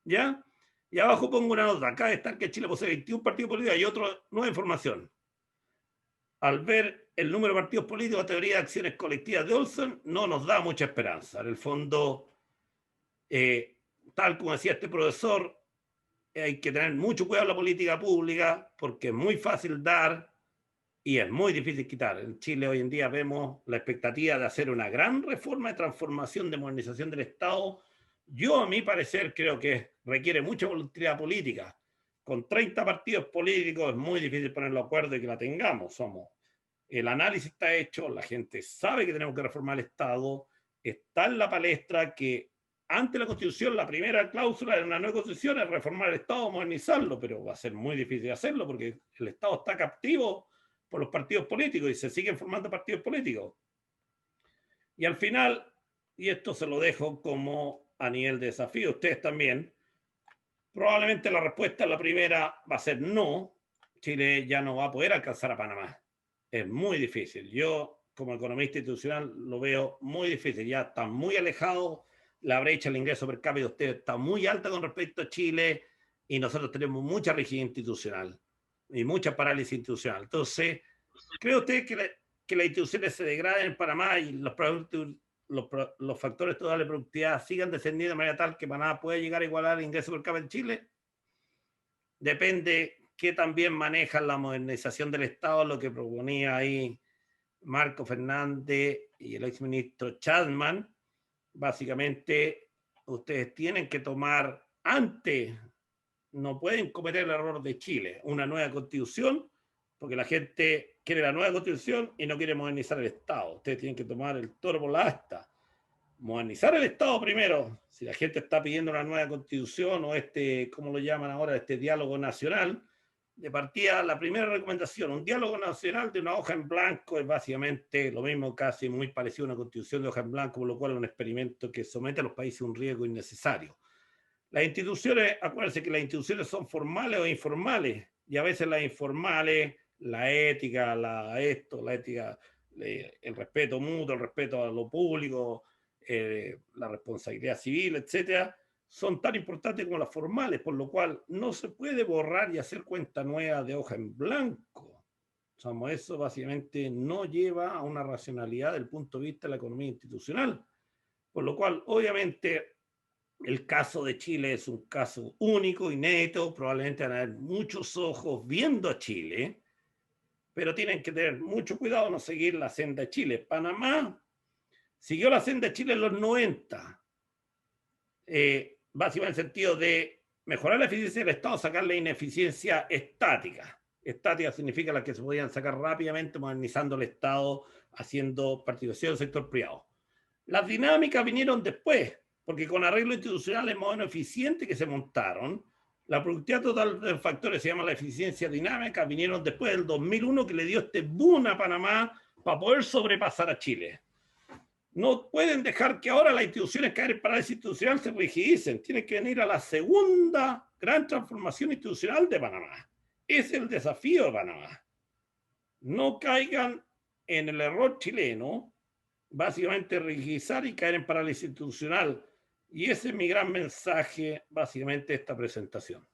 ¿Ya? Y abajo pongo una nota. Acá está que Chile posee 21 partidos políticos y otro, nueva información. Al ver el número de partidos políticos, la teoría de acciones colectivas de Olson no nos da mucha esperanza. En el fondo, tal como decía este profesor, hay que tener mucho cuidado en la política pública porque es muy fácil dar y es muy difícil quitar. En Chile hoy en día vemos la expectativa de hacer una gran reforma de transformación, de modernización del Estado. Yo, a mi parecer, creo que requiere mucha voluntad política. Con 30 partidos políticos es muy difícil ponerlo de acuerdo y que la tengamos. El análisis está hecho, la gente sabe que tenemos que reformar el Estado, está en la palestra que ante la Constitución, la primera cláusula de una nueva Constitución es reformar el Estado, modernizarlo, pero va a ser muy difícil hacerlo porque el Estado está captivo por los partidos políticos y se siguen formando partidos políticos. Y al final, y esto se lo dejo como a nivel de desafío, ustedes también, probablemente la respuesta a la primera va a ser no, Chile ya no va a poder alcanzar a Panamá. Es muy difícil. Yo, como economista institucional, lo veo muy difícil. Ya está muy alejado. La brecha del ingreso per cápita de usted está muy alta con respecto a Chile y nosotros tenemos mucha rigidez institucional y mucha parálisis institucional. Entonces, ¿cree usted que las instituciones se degraden en Panamá y los factores totales de productividad sigan descendiendo de manera tal que Panamá pueda llegar a igualar el ingreso per cápita en Chile? Depende qué también manejan la modernización del Estado, lo que proponía ahí Marco Fernández y el exministro Chadman. Básicamente, ustedes tienen que tomar antes, no pueden cometer el error de Chile, una nueva constitución, porque la gente quiere la nueva constitución y no quiere modernizar el Estado. Ustedes tienen que tomar el toro por la asta. Modernizar el Estado primero. Si la gente está pidiendo una nueva constitución o ¿cómo lo llaman ahora? Este diálogo nacional, de partida, la primera recomendación, un diálogo nacional de una hoja en blanco es básicamente lo mismo, casi muy parecido a una constitución de hoja en blanco, por lo cual es un experimento que somete a los países a un riesgo innecesario. Las instituciones, acuérdense que las instituciones son formales o informales, y a veces las informales, la ética, el respeto mutuo, el respeto a lo público, la responsabilidad civil, etcétera, son tan importantes como las formales, por lo cual no se puede borrar y hacer cuenta nueva de hoja en blanco. Eso básicamente no lleva a una racionalidad del punto de vista de la economía institucional. Por lo cual, obviamente, el caso de Chile es un caso único, inédito, probablemente van a haber muchos ojos viendo a Chile, pero tienen que tener mucho cuidado de no seguir la senda de Chile. Panamá siguió la senda de Chile en los 90, básicamente en el sentido de mejorar la eficiencia del Estado, sacar la ineficiencia estática. Estática significa las que se podían sacar rápidamente modernizando el Estado, haciendo participación del sector privado. Las dinámicas vinieron después, porque con arreglos institucionales más o menos eficientes que se montaron, la productividad total de factores se llama la eficiencia dinámica, vinieron después del 2001 que le dio este boom a Panamá para poder sobrepasar a Chile. No pueden dejar que ahora las instituciones caer en parálisis institucional se rigidicen. Tienen que venir a la segunda gran transformación institucional de Panamá. Es el desafío de Panamá. No caigan en el error chileno, básicamente rigidizar y caer en parálisis institucional. Y ese es mi gran mensaje, básicamente, de esta presentación.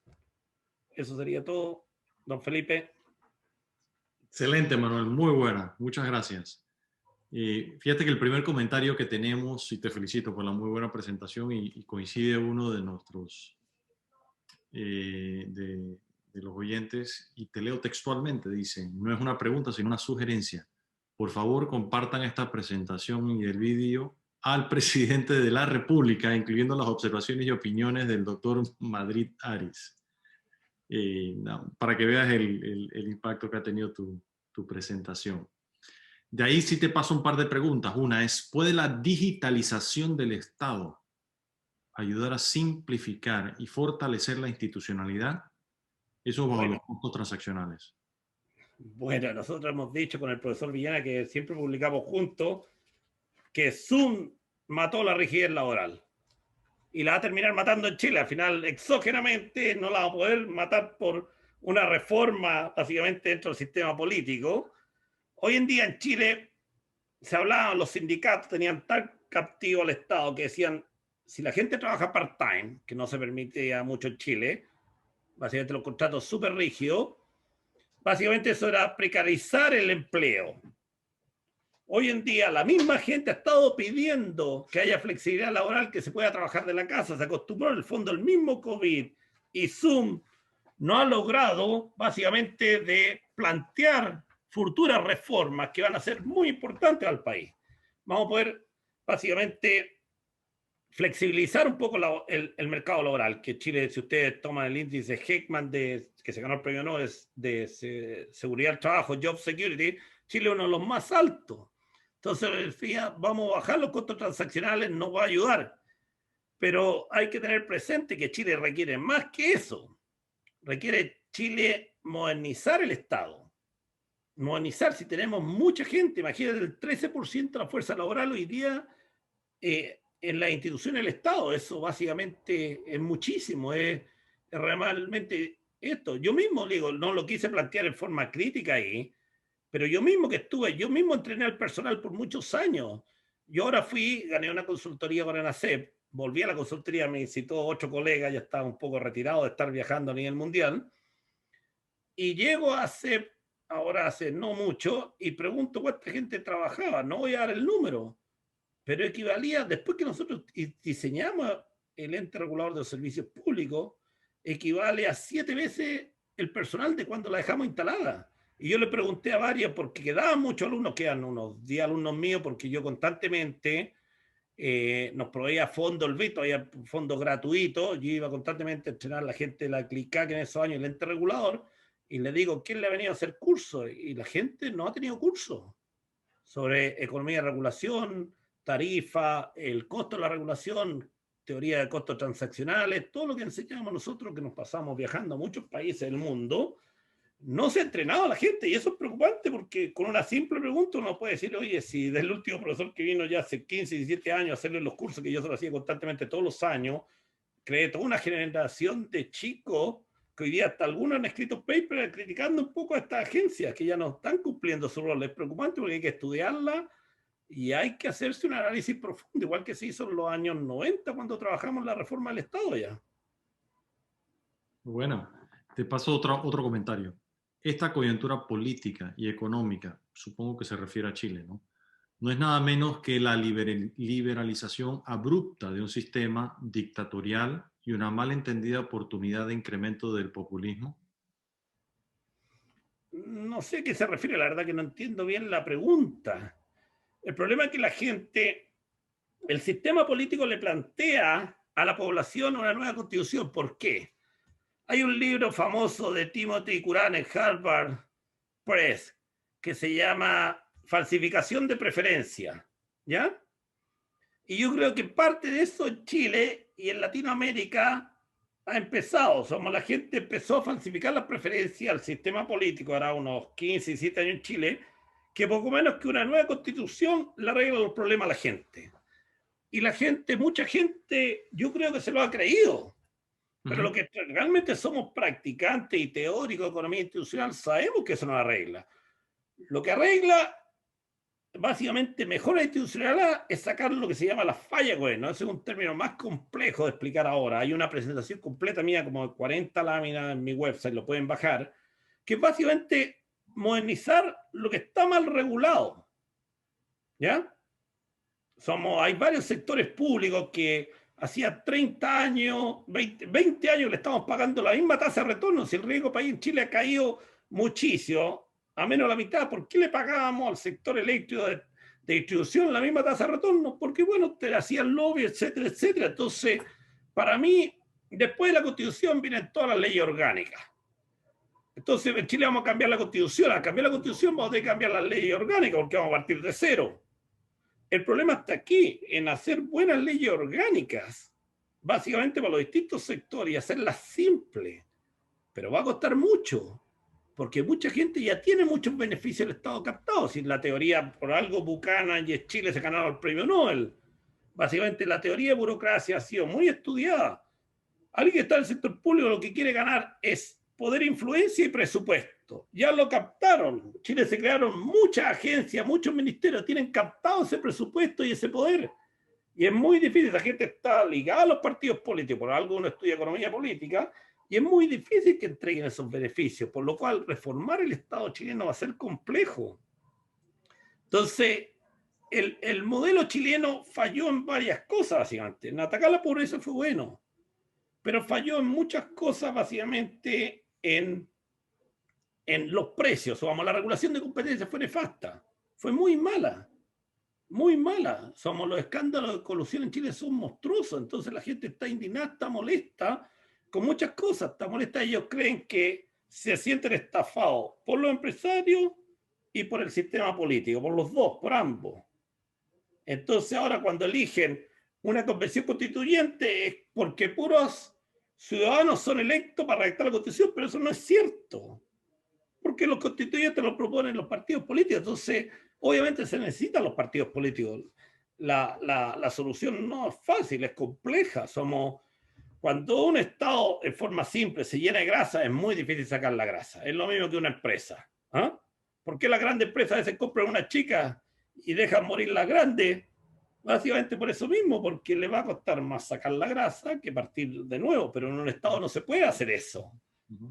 Eso sería todo, don Felipe. Excelente, Manuel. Muy buena. Muchas gracias. Fíjate que el primer comentario que tenemos, y te felicito por la muy buena presentación, y coincide uno de nuestros, de los oyentes, y te leo textualmente, dice, no es una pregunta, sino una sugerencia. Por favor, compartan esta presentación y el vídeo al presidente de la República, incluyendo las observaciones y opiniones del doctor Madrid Aris, para que veas el impacto que ha tenido tu presentación. De ahí sí te paso un par de preguntas. Una es, ¿puede la digitalización del Estado ayudar a simplificar y fortalecer la institucionalidad? Eso bajo los costos transaccionales. Bueno, nosotros hemos dicho con el profesor Villena que siempre publicamos juntos que Zoom mató la rigidez laboral y la va a terminar matando en Chile. Al final, exógenamente, no la va a poder matar por una reforma, básicamente, dentro del sistema político. Hoy en día en Chile se hablaba, los sindicatos tenían tan captivo al Estado que decían, si la gente trabaja part-time, que no se permitía mucho en Chile, básicamente los contratos súper rígidos, básicamente eso era precarizar el empleo. Hoy en día la misma gente ha estado pidiendo que haya flexibilidad laboral, que se pueda trabajar de la casa. Se acostumbró en el fondo el mismo COVID y Zoom no ha logrado básicamente de plantear futuras reformas que van a ser muy importantes al país. Vamos a poder básicamente flexibilizar un poco el mercado laboral, que Chile, si ustedes toman el índice Heckman, que se ganó el premio Nobel de seguridad del trabajo, Job Security, Chile es uno de los más altos. Entonces, vamos a bajar los costos transaccionales, nos va a ayudar. Pero hay que tener presente que Chile requiere más que eso. Requiere Chile modernizar el Estado. Modernizar, si tenemos mucha gente, imagínate el 13% de la fuerza laboral hoy día en las instituciones del Estado. Eso básicamente es muchísimo, es realmente esto. Yo mismo digo, no lo quise plantear en forma crítica ahí, pero yo mismo entrené al personal por muchos años. Yo ahora gané una consultoría con ANACEP, volví a la consultoría, me citó 8 colegas, ya estaba un poco retirado de estar viajando a nivel mundial, y llego a ACEP, ahora hace no mucho, y pregunto cuánta gente trabajaba, no voy a dar el número, pero equivalía, después que nosotros diseñamos el ente regulador de los servicios públicos, equivale a 7 veces el personal de cuando la dejamos instalada. Y yo le pregunté a varios, porque quedaban muchos alumnos, quedan unos 10 alumnos míos, porque yo constantemente nos proveía fondos, el VITO, había fondos gratuitos, yo iba constantemente a entrenar a la gente de la CLICAC en esos años, el ente regulador, y le digo, ¿quién le ha venido a hacer cursos? Y la gente no ha tenido cursos sobre economía de regulación, tarifa, el costo de la regulación, teoría de costos transaccionales, todo lo que enseñamos nosotros, que nos pasamos viajando a muchos países del mundo, no se ha entrenado a la gente, y eso es preocupante porque con una simple pregunta uno puede decir, oye, si del último profesor que vino ya hace 15, 17 años a hacerle los cursos que yo se lo hacía constantemente todos los años, creé toda una generación de chicos que hoy día hasta algunos han escrito papers criticando un poco a estas agencias que ya no están cumpliendo su rol. Es preocupante porque hay que estudiarla y hay que hacerse un análisis profundo, igual que se hizo en los años 90 cuando trabajamos la reforma del Estado ya. Bueno, te paso otro comentario. Esta coyuntura política y económica, supongo que se refiere a Chile, ¿no? No es nada menos que la liberalización abrupta de un sistema dictatorial y una malentendida oportunidad de incremento del populismo. No sé a qué se refiere, la verdad que no entiendo bien la pregunta. El problema es que la gente, el sistema político le plantea a la población una nueva constitución. ¿Por qué? Hay un libro famoso de Timothy Curran en Harvard Press que se llama Falsificación de preferencia, ¿ya? Y yo creo que parte de eso en Chile y en Latinoamérica ha empezado. La gente empezó a falsificar las preferencias al sistema político, ahora unos 15, 17 años en Chile, que poco menos que una nueva constitución le arregla los problemas a la gente. Y la gente, mucha gente, yo creo que se lo ha creído. Pero lo que realmente somos practicantes y teóricos de economía institucional sabemos que eso no arregla. Lo que arregla, básicamente, mejora institucionalidad es sacar lo que se llama la falla, güey, ¿no? Ese es un término más complejo de explicar ahora. Hay una presentación completa mía, como de 40 láminas en mi website, lo pueden bajar, que es básicamente modernizar lo que está mal regulado. ¿Ya? Hay varios sectores públicos que hacía 30 años, 20 años le estamos pagando la misma tasa de retorno. Si el riesgo país en Chile ha caído muchísimo, a menos la mitad, ¿por qué le pagábamos al sector eléctrico de distribución la misma tasa de retorno? Porque, bueno, te hacían lobby, etcétera, etcétera. Entonces, para mí, después de la Constitución vienen todas las leyes orgánicas. Entonces, en Chile vamos a cambiar la Constitución. Al cambiar la Constitución vamos a tener que cambiar las leyes orgánicas porque vamos a partir de cero. El problema está aquí, en hacer buenas leyes orgánicas, básicamente para los distintos sectores, y hacerlas simples. Pero va a costar mucho. porque mucha gente ya tiene muchos beneficios del Estado captado. Si la teoría, por algo, Buchanan y Chile se ganaron el premio Nobel. Básicamente la teoría de burocracia ha sido muy estudiada. Alguien que está en el sector público lo que quiere ganar es poder, influencia y presupuesto. Ya lo captaron. En Chile se crearon muchas agencias, muchos ministerios tienen captado ese presupuesto y ese poder. Y es muy difícil, la gente está ligada a los partidos políticos, por algo uno estudia economía política, y es muy difícil que entreguen esos beneficios, por lo cual reformar el Estado chileno va a ser complejo. Entonces, el modelo chileno falló en varias cosas, básicamente. En atacar la pobreza fue bueno, pero falló en muchas cosas, básicamente, en los precios. O, vamos, la regulación de competencia fue nefasta, fue muy mala. Muy mala. Los escándalos de colusión en Chile son monstruosos, entonces la gente está indignada, está molesta con muchas cosas, está molesta. Ellos creen que se sienten estafados por los empresarios y por el sistema político, por los dos, por ambos. Entonces ahora cuando eligen una convención constituyente es porque puros ciudadanos son electos para redactar la constitución, pero eso no es cierto, porque los constituyentes lo proponen los partidos políticos. Entonces obviamente se necesitan los partidos políticos. La solución no es fácil, es compleja. Cuando un Estado en forma simple se llena de grasa, es muy difícil sacar la grasa. Es lo mismo que una empresa. ¿Ah? ¿Por qué las grandes empresas a veces compran una chica y dejan morir la grande? Básicamente por eso mismo, porque le va a costar más sacar la grasa que partir de nuevo. Pero en un Estado no se puede hacer eso.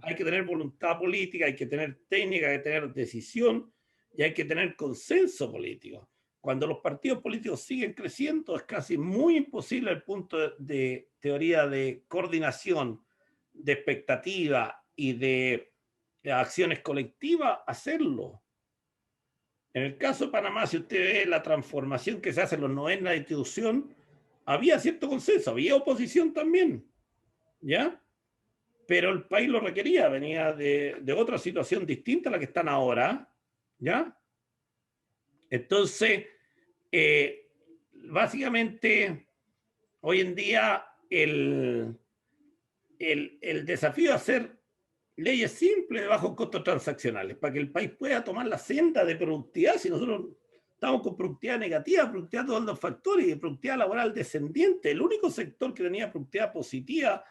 Hay que tener voluntad política, hay que tener técnica, hay que tener decisión, y hay que tener consenso político. Cuando los partidos políticos siguen creciendo, es casi muy imposible el punto de teoría de coordinación, de expectativa y de acciones colectivas, hacerlo. En el caso de Panamá, si usted ve la transformación que se hace en los 90 en la institución, había cierto consenso, había oposición también, ¿ya? Pero el país lo requería, venía de otra situación distinta a la que están ahora, ¿ya? Entonces, básicamente, hoy en día el desafío es hacer leyes simples de bajos costos transaccionales para que el país pueda tomar la senda de productividad. Si nosotros estamos con productividad negativa, productividad de todos los factores y productividad laboral descendiente, el único sector que tenía productividad positiva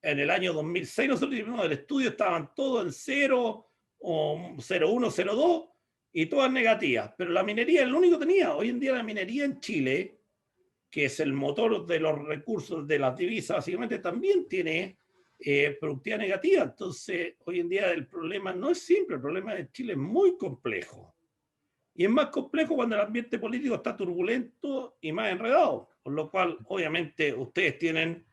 en el año 2006, nosotros hicimos el estudio, estaban todos en 0 o 0,1, 0,2 y todas negativas, pero la minería es lo único que tenía. Hoy en día la minería en Chile, que es el motor de los recursos de las divisas, básicamente también tiene productividad negativa. Entonces, hoy en día el problema no es simple, el problema de Chile es muy complejo. Y es más complejo cuando el ambiente político está turbulento y más enredado, por lo cual, obviamente, ustedes tienen,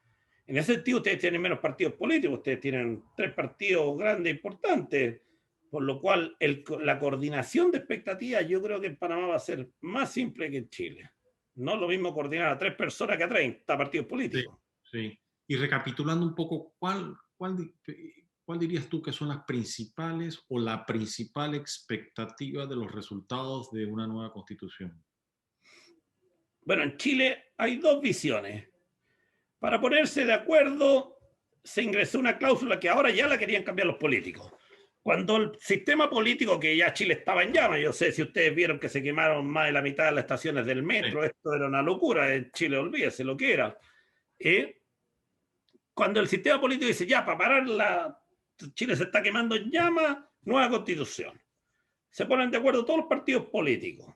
en ese sentido, ustedes tienen menos partidos políticos, ustedes tienen 3 partidos grandes, importantes, por lo cual la coordinación de expectativas yo creo que en Panamá va a ser más simple que en Chile. No es lo mismo coordinar a 3 personas que a 30 partidos políticos. Sí, sí. Y recapitulando un poco, ¿cuál dirías tú que son las principales o la principal expectativa de los resultados de una nueva constitución? Bueno, en Chile hay 2 visiones. Para ponerse de acuerdo, se ingresó una cláusula que ahora ya la querían cambiar los políticos. Cuando el sistema político, que ya Chile estaba en llamas, yo sé si ustedes vieron que se quemaron más de la mitad de las estaciones del metro, sí. Esto era una locura, en Chile olvídese lo que era. Cuando el sistema político dice, ya, para parar Chile se está quemando en llamas, nueva constitución. Se ponen de acuerdo todos los partidos políticos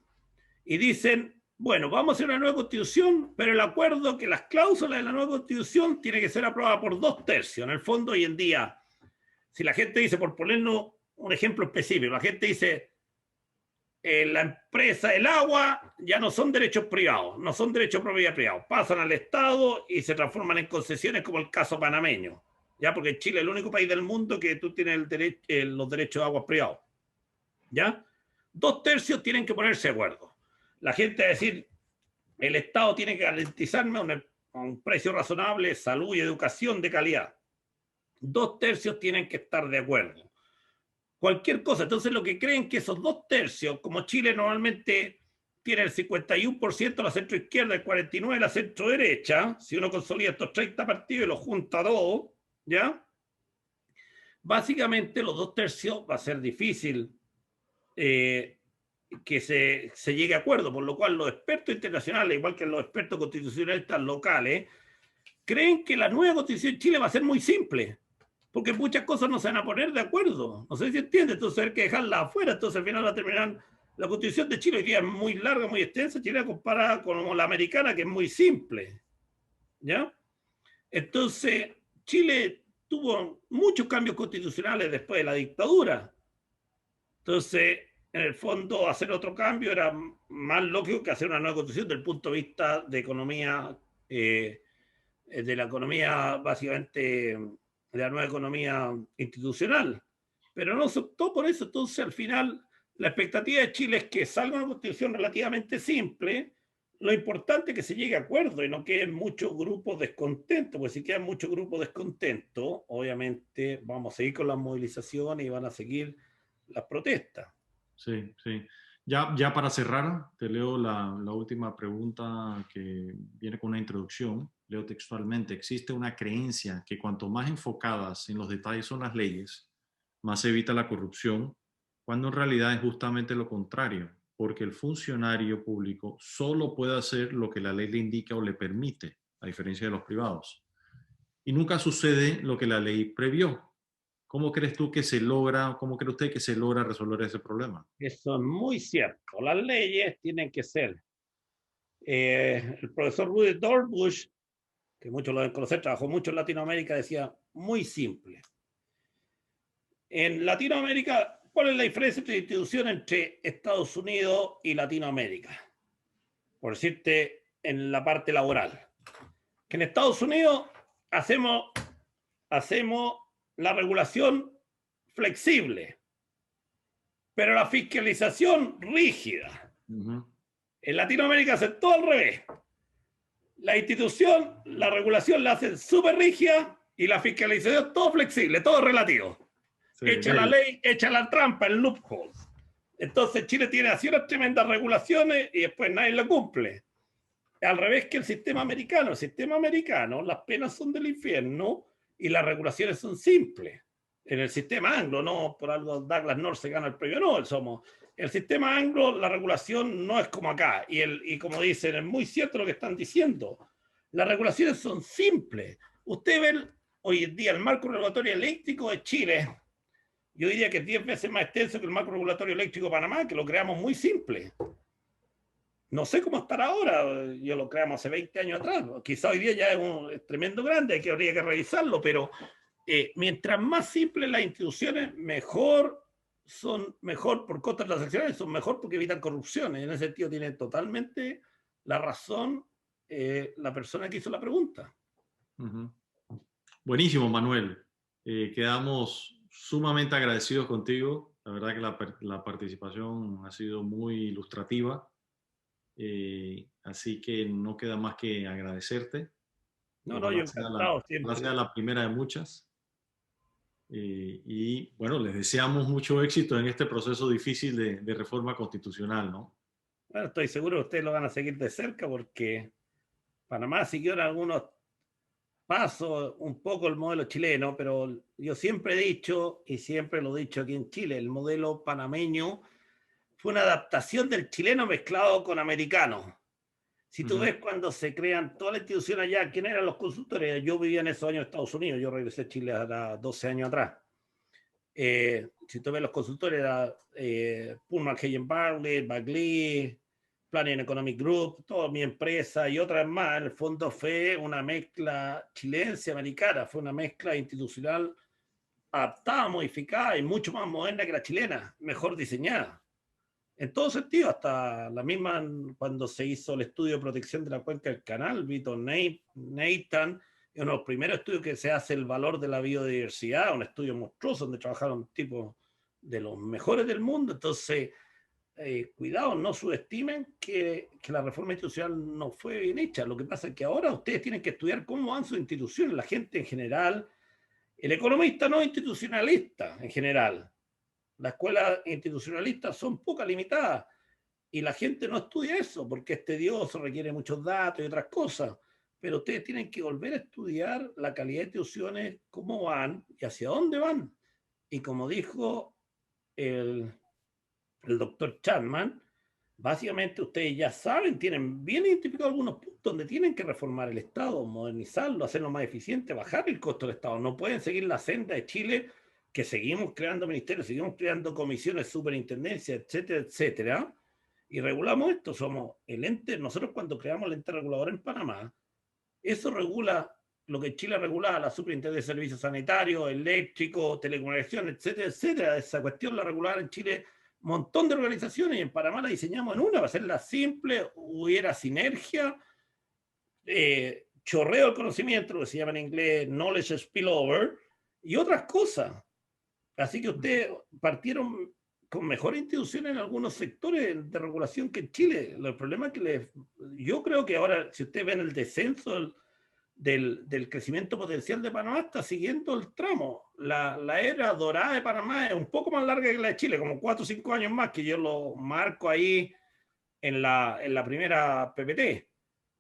y dicen, bueno, vamos a hacer una nueva constitución, pero el acuerdo que las cláusulas de la nueva constitución tiene que ser aprobada por 2/3. En el fondo, hoy en día, si la gente dice, por ponernos un ejemplo específico, la gente dice, la empresa, el agua, ya no son derechos privados, no son derechos de propiedad privados, pasan al Estado y se transforman en concesiones como el caso panameño, ya, porque Chile es el único país del mundo que tú tienes los derechos de agua privados, ya. 2/3 tienen que ponerse de acuerdo. La gente va a decir, el Estado tiene que garantizarme a un precio razonable, salud y educación de calidad. 2/3 tienen que estar de acuerdo. Cualquier cosa. Entonces lo que creen que esos 2/3, como Chile normalmente tiene el 51% la centroizquierda, el 49% la centroderecha, si uno consolida estos 30 partidos y los junta a todos, ¿ya? básicamente los 2/3 va a ser difícil que se llegue a acuerdo, por lo cual los expertos internacionales, igual que los expertos constitucionalistas locales, creen que la nueva constitución de Chile va a ser muy simple, porque muchas cosas no se van a poner de acuerdo. No sé si entiende, entonces hay que dejarla afuera, entonces al final va a terminar. La constitución de Chile hoy día es muy larga, muy extensa, Chile comparada con la americana, que es muy simple, ¿ya? Entonces, Chile tuvo muchos cambios constitucionales después de la dictadura. Entonces, en el fondo, hacer otro cambio era más lógico que hacer una nueva constitución desde el punto de vista de economía, de la economía, básicamente, de la nueva economía institucional. Pero no se optó por eso. Entonces, al final, la expectativa de Chile es que salga una constitución relativamente simple. Lo importante es que se llegue a acuerdo y no queden muchos grupos descontentos, porque si quedan muchos grupos descontentos, obviamente vamos a seguir con las movilizaciones y van a seguir las protestas. Sí, sí. Ya para cerrar, te leo la última pregunta que viene con una introducción. Leo textualmente: existe una creencia que cuanto más enfocadas en los detalles son las leyes, más se evita la corrupción, cuando en realidad es justamente lo contrario, porque el funcionario público solo puede hacer lo que la ley le indica o le permite, a diferencia de los privados. Y nunca sucede lo que la ley previó. ¿Cómo crees tú que se logra, cómo cree usted que se logra resolver ese problema? Eso es muy cierto. Las leyes tienen que ser. El profesor Rudy Dorbush, que muchos lo deben conocer, trabajó mucho en Latinoamérica, decía muy simple. En Latinoamérica, ¿cuál es la diferencia entre institución entre Estados Unidos y Latinoamérica? Por decirte, en la parte laboral. Que en Estados Unidos hacemos la regulación flexible, pero la fiscalización rígida. En Latinoamérica hacen todo al revés. La institución, la regulación la hacen súper rígida y la fiscalización todo flexible, todo relativo. Sí, echa la ley, echa la trampa, el loophole. Entonces Chile tiene así unas tremendas regulaciones y después nadie la cumple. Al revés que el sistema americano. El sistema americano, las penas son del infierno y las regulaciones son simples. En el sistema anglo, no por algo Douglas North se gana el premio Nobel, somos. El sistema anglo, la regulación no es como acá. Y como dicen, es muy cierto lo que están diciendo. Las regulaciones son simples. Usted ve hoy en día el marco regulatorio eléctrico de Chile. Yo diría que es 10 veces más extenso que el marco regulatorio eléctrico de Panamá, que lo creamos muy simple. No sé cómo estará ahora, yo lo creamos hace 20 años atrás. Quizá hoy día ya es tremendo grande, habría que revisarlo, pero mientras más simples las instituciones, mejor son mejor por costos transaccionales, son mejor porque evitan corrupciones. En ese sentido tiene totalmente la razón la persona que hizo la pregunta. Buenísimo, Manuel. Quedamos sumamente agradecidos contigo. La verdad que la participación ha sido muy ilustrativa. Así que no queda más que agradecerte. No, yo encantado siempre. Va a ser la primera de muchas. Y bueno, les deseamos mucho éxito en este proceso difícil de reforma constitucional, ¿no? Bueno, estoy seguro que ustedes lo van a seguir de cerca porque Panamá siguió en algunos pasos un poco el modelo chileno, pero yo siempre he dicho, y siempre lo he dicho aquí en Chile, el modelo panameño fue una adaptación del chileno mezclado con americano. Si tú ves cuando se crean todas las instituciones allá, ¿quién eran los consultores? Yo vivía en esos años en Estados Unidos, yo regresé a Chile a 12 años atrás. Si tú ves los consultores, era Pullman Hagen Bartlett, Bagley, Planning Economic Group, toda mi empresa y otras más. En el fondo fue una mezcla chilense-americana, fue una mezcla institucional adaptada, modificada y mucho más moderna que la chilena, mejor diseñada. En todo sentido, hasta la misma cuando se hizo el estudio de protección de la cuenca del canal, Vito Nathan, uno de los primeros estudios que se hace el valor de la biodiversidad, un estudio monstruoso donde trabajaron tipos de los mejores del mundo. Entonces, cuidado, no subestimen que la reforma institucional no fue bien hecha. Lo que pasa es que ahora ustedes tienen que estudiar cómo van sus instituciones, la gente en general, el economista no institucionalista en general. Las escuelas institucionalistas son pocas, limitadas, y la gente no estudia eso porque es tedioso, requiere muchos datos y otras cosas. Pero ustedes tienen que volver a estudiar la calidad de instituciones, cómo van y hacia dónde van. y como dijo el doctor Chapman, básicamente ustedes ya saben, tienen bien identificados algunos puntos donde tienen que reformar el Estado, modernizarlo, hacerlo más eficiente, bajar el costo del Estado. No pueden seguir la senda de Chile, que seguimos creando ministerios, seguimos creando comisiones, superintendencias, etcétera, etcétera, y regulamos esto. Somos el ente, nosotros cuando creamos el ente regulador en Panamá, eso regula lo que Chile regulaba, la superintendencia de servicios sanitarios, eléctricos, telecomunicaciones, etcétera, etcétera. Esa cuestión la regulaba en Chile un montón de organizaciones y en Panamá la diseñamos en una, para hacerla simple, hubiera sinergia, chorreo del conocimiento, lo que se llama en inglés knowledge spillover, y otras cosas. Así que ustedes partieron con mejores instituciones en algunos sectores de regulación que en Chile. El problema es que yo creo que ahora, si ustedes ven el descenso del crecimiento potencial de Panamá, está siguiendo el tramo. La era dorada de Panamá es un poco más larga que la de Chile, como 4 o 5 años más, que yo lo marco ahí en la primera PPT.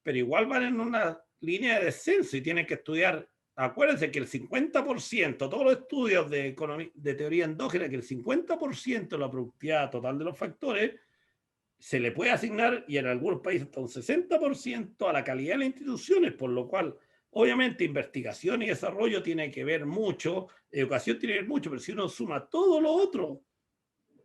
Pero igual van en una línea de descenso y tienen que estudiar. Acuérdense que el 50%, todos los estudios de teoría endógena, que el 50% de la productividad total de los factores se le puede asignar, y en algunos países hasta un 60%, a la calidad de las instituciones, por lo cual, obviamente, investigación y desarrollo tiene que ver mucho, educación tiene que ver mucho, pero si uno suma todo lo otro,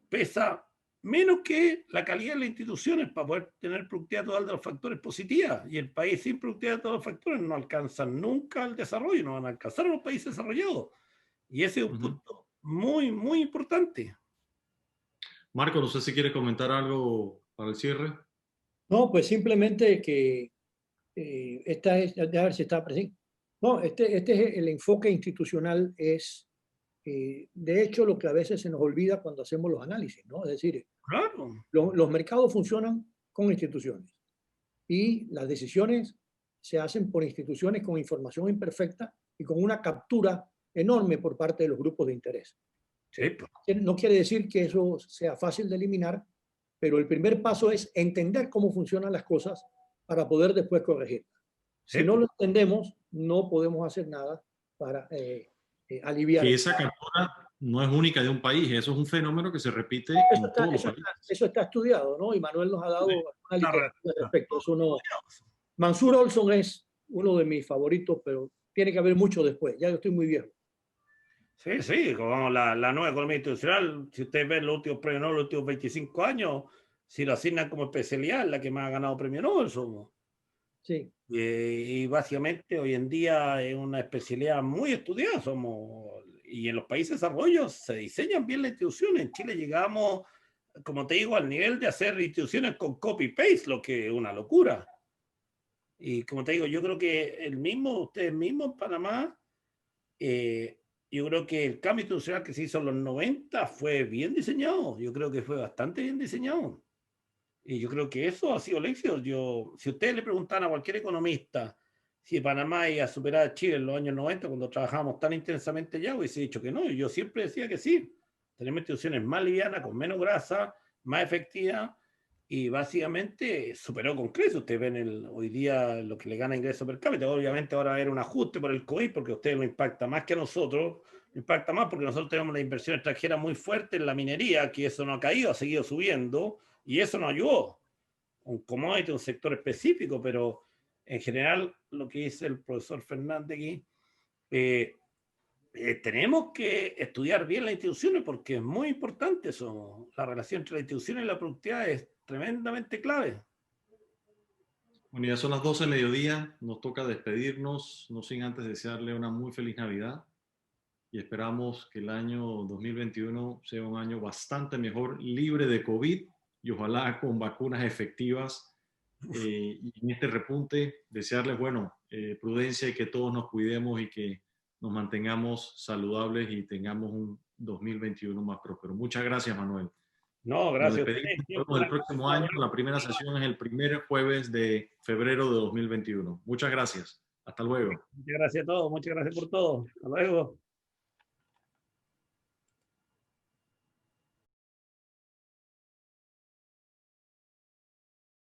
pesa menos que la calidad de las instituciones para poder tener productividad total de los factores positiva. Y el país sin productividad de todos los factores no alcanza nunca el desarrollo, no van a alcanzar a los países desarrollados. Y ese es un punto muy, muy importante. Marco, no sé si quieres comentar algo para el cierre. No, pues simplemente que esta es, a ver si está presente. No, este es el enfoque institucional, es de hecho lo que a veces se nos olvida cuando hacemos los análisis, ¿no? Es decir, claro, los mercados funcionan con instituciones y las decisiones se hacen por instituciones con información imperfecta y con una captura enorme por parte de los grupos de interés. sí, No quiere decir que eso sea fácil de eliminar, pero el primer paso es entender cómo funcionan las cosas para poder después corregirlas. Si no lo entendemos, no podemos hacer nada para aliviar. Que esa captura no es única de un país, eso es un fenómeno que se repite en todos los países. Eso está estudiado, ¿no? Y Manuel nos ha dado una literatura al respecto. Eso no. Mansur Olson es uno de mis favoritos, pero tiene que haber mucho después. Ya yo estoy muy viejo. Sí, sí, como la nueva economía institucional, si ustedes ven los últimos premios Nobel, los últimos 25 años, si lo asignan como especialidad, la que más ha ganado premio Nobel somos. Sí. Y básicamente hoy en día es una especialidad muy estudiada, y en los países de desarrollo se diseñan bien las instituciones. En Chile llegamos, como te digo, al nivel de hacer instituciones con copy-paste, lo que es una locura. Y como te digo, yo creo que ustedes mismos en Panamá, yo creo que el cambio institucional que se hizo en los 90 fue bien diseñado. Yo creo que fue bastante bien diseñado. Y yo creo que eso ha sido el éxito. Si ustedes le preguntan a cualquier economista si Panamá iba a superar a Chile en los años 90, cuando trabajábamos tan intensamente ya, hubiese dicho que no. Y yo siempre decía que sí. Tenemos instituciones más livianas, con menos grasa, más efectivas, y básicamente superó con creces. Ustedes ven hoy día lo que le gana ingreso per cápita. Obviamente ahora va a haber un ajuste por el COVID, porque a ustedes lo impacta más que a nosotros. Lo impacta más porque nosotros tenemos la inversión extranjera muy fuerte en la minería, que eso no ha caído, ha seguido subiendo, y eso nos ayudó. Un commodity, un sector específico, pero en general lo que dice el profesor Fernández aquí, tenemos que estudiar bien las instituciones porque es muy importante eso. La relación entre las instituciones y la productividad es tremendamente clave. Bueno, ya son las 12 del mediodía, nos toca despedirnos, no sin antes desearle una muy feliz Navidad y esperamos que el año 2021 sea un año bastante mejor, libre de COVID y ojalá con vacunas efectivas. Y en este repunte, desearles, prudencia y que todos nos cuidemos y que nos mantengamos saludables y tengamos un 2021 más próspero. Muchas gracias, Manuel. No, gracias. Nos despedimos el próximo año. La primera sesión es el primer jueves de febrero de 2021. Muchas gracias. Hasta luego. Muchas gracias a todos. Muchas gracias por todo. Hasta luego.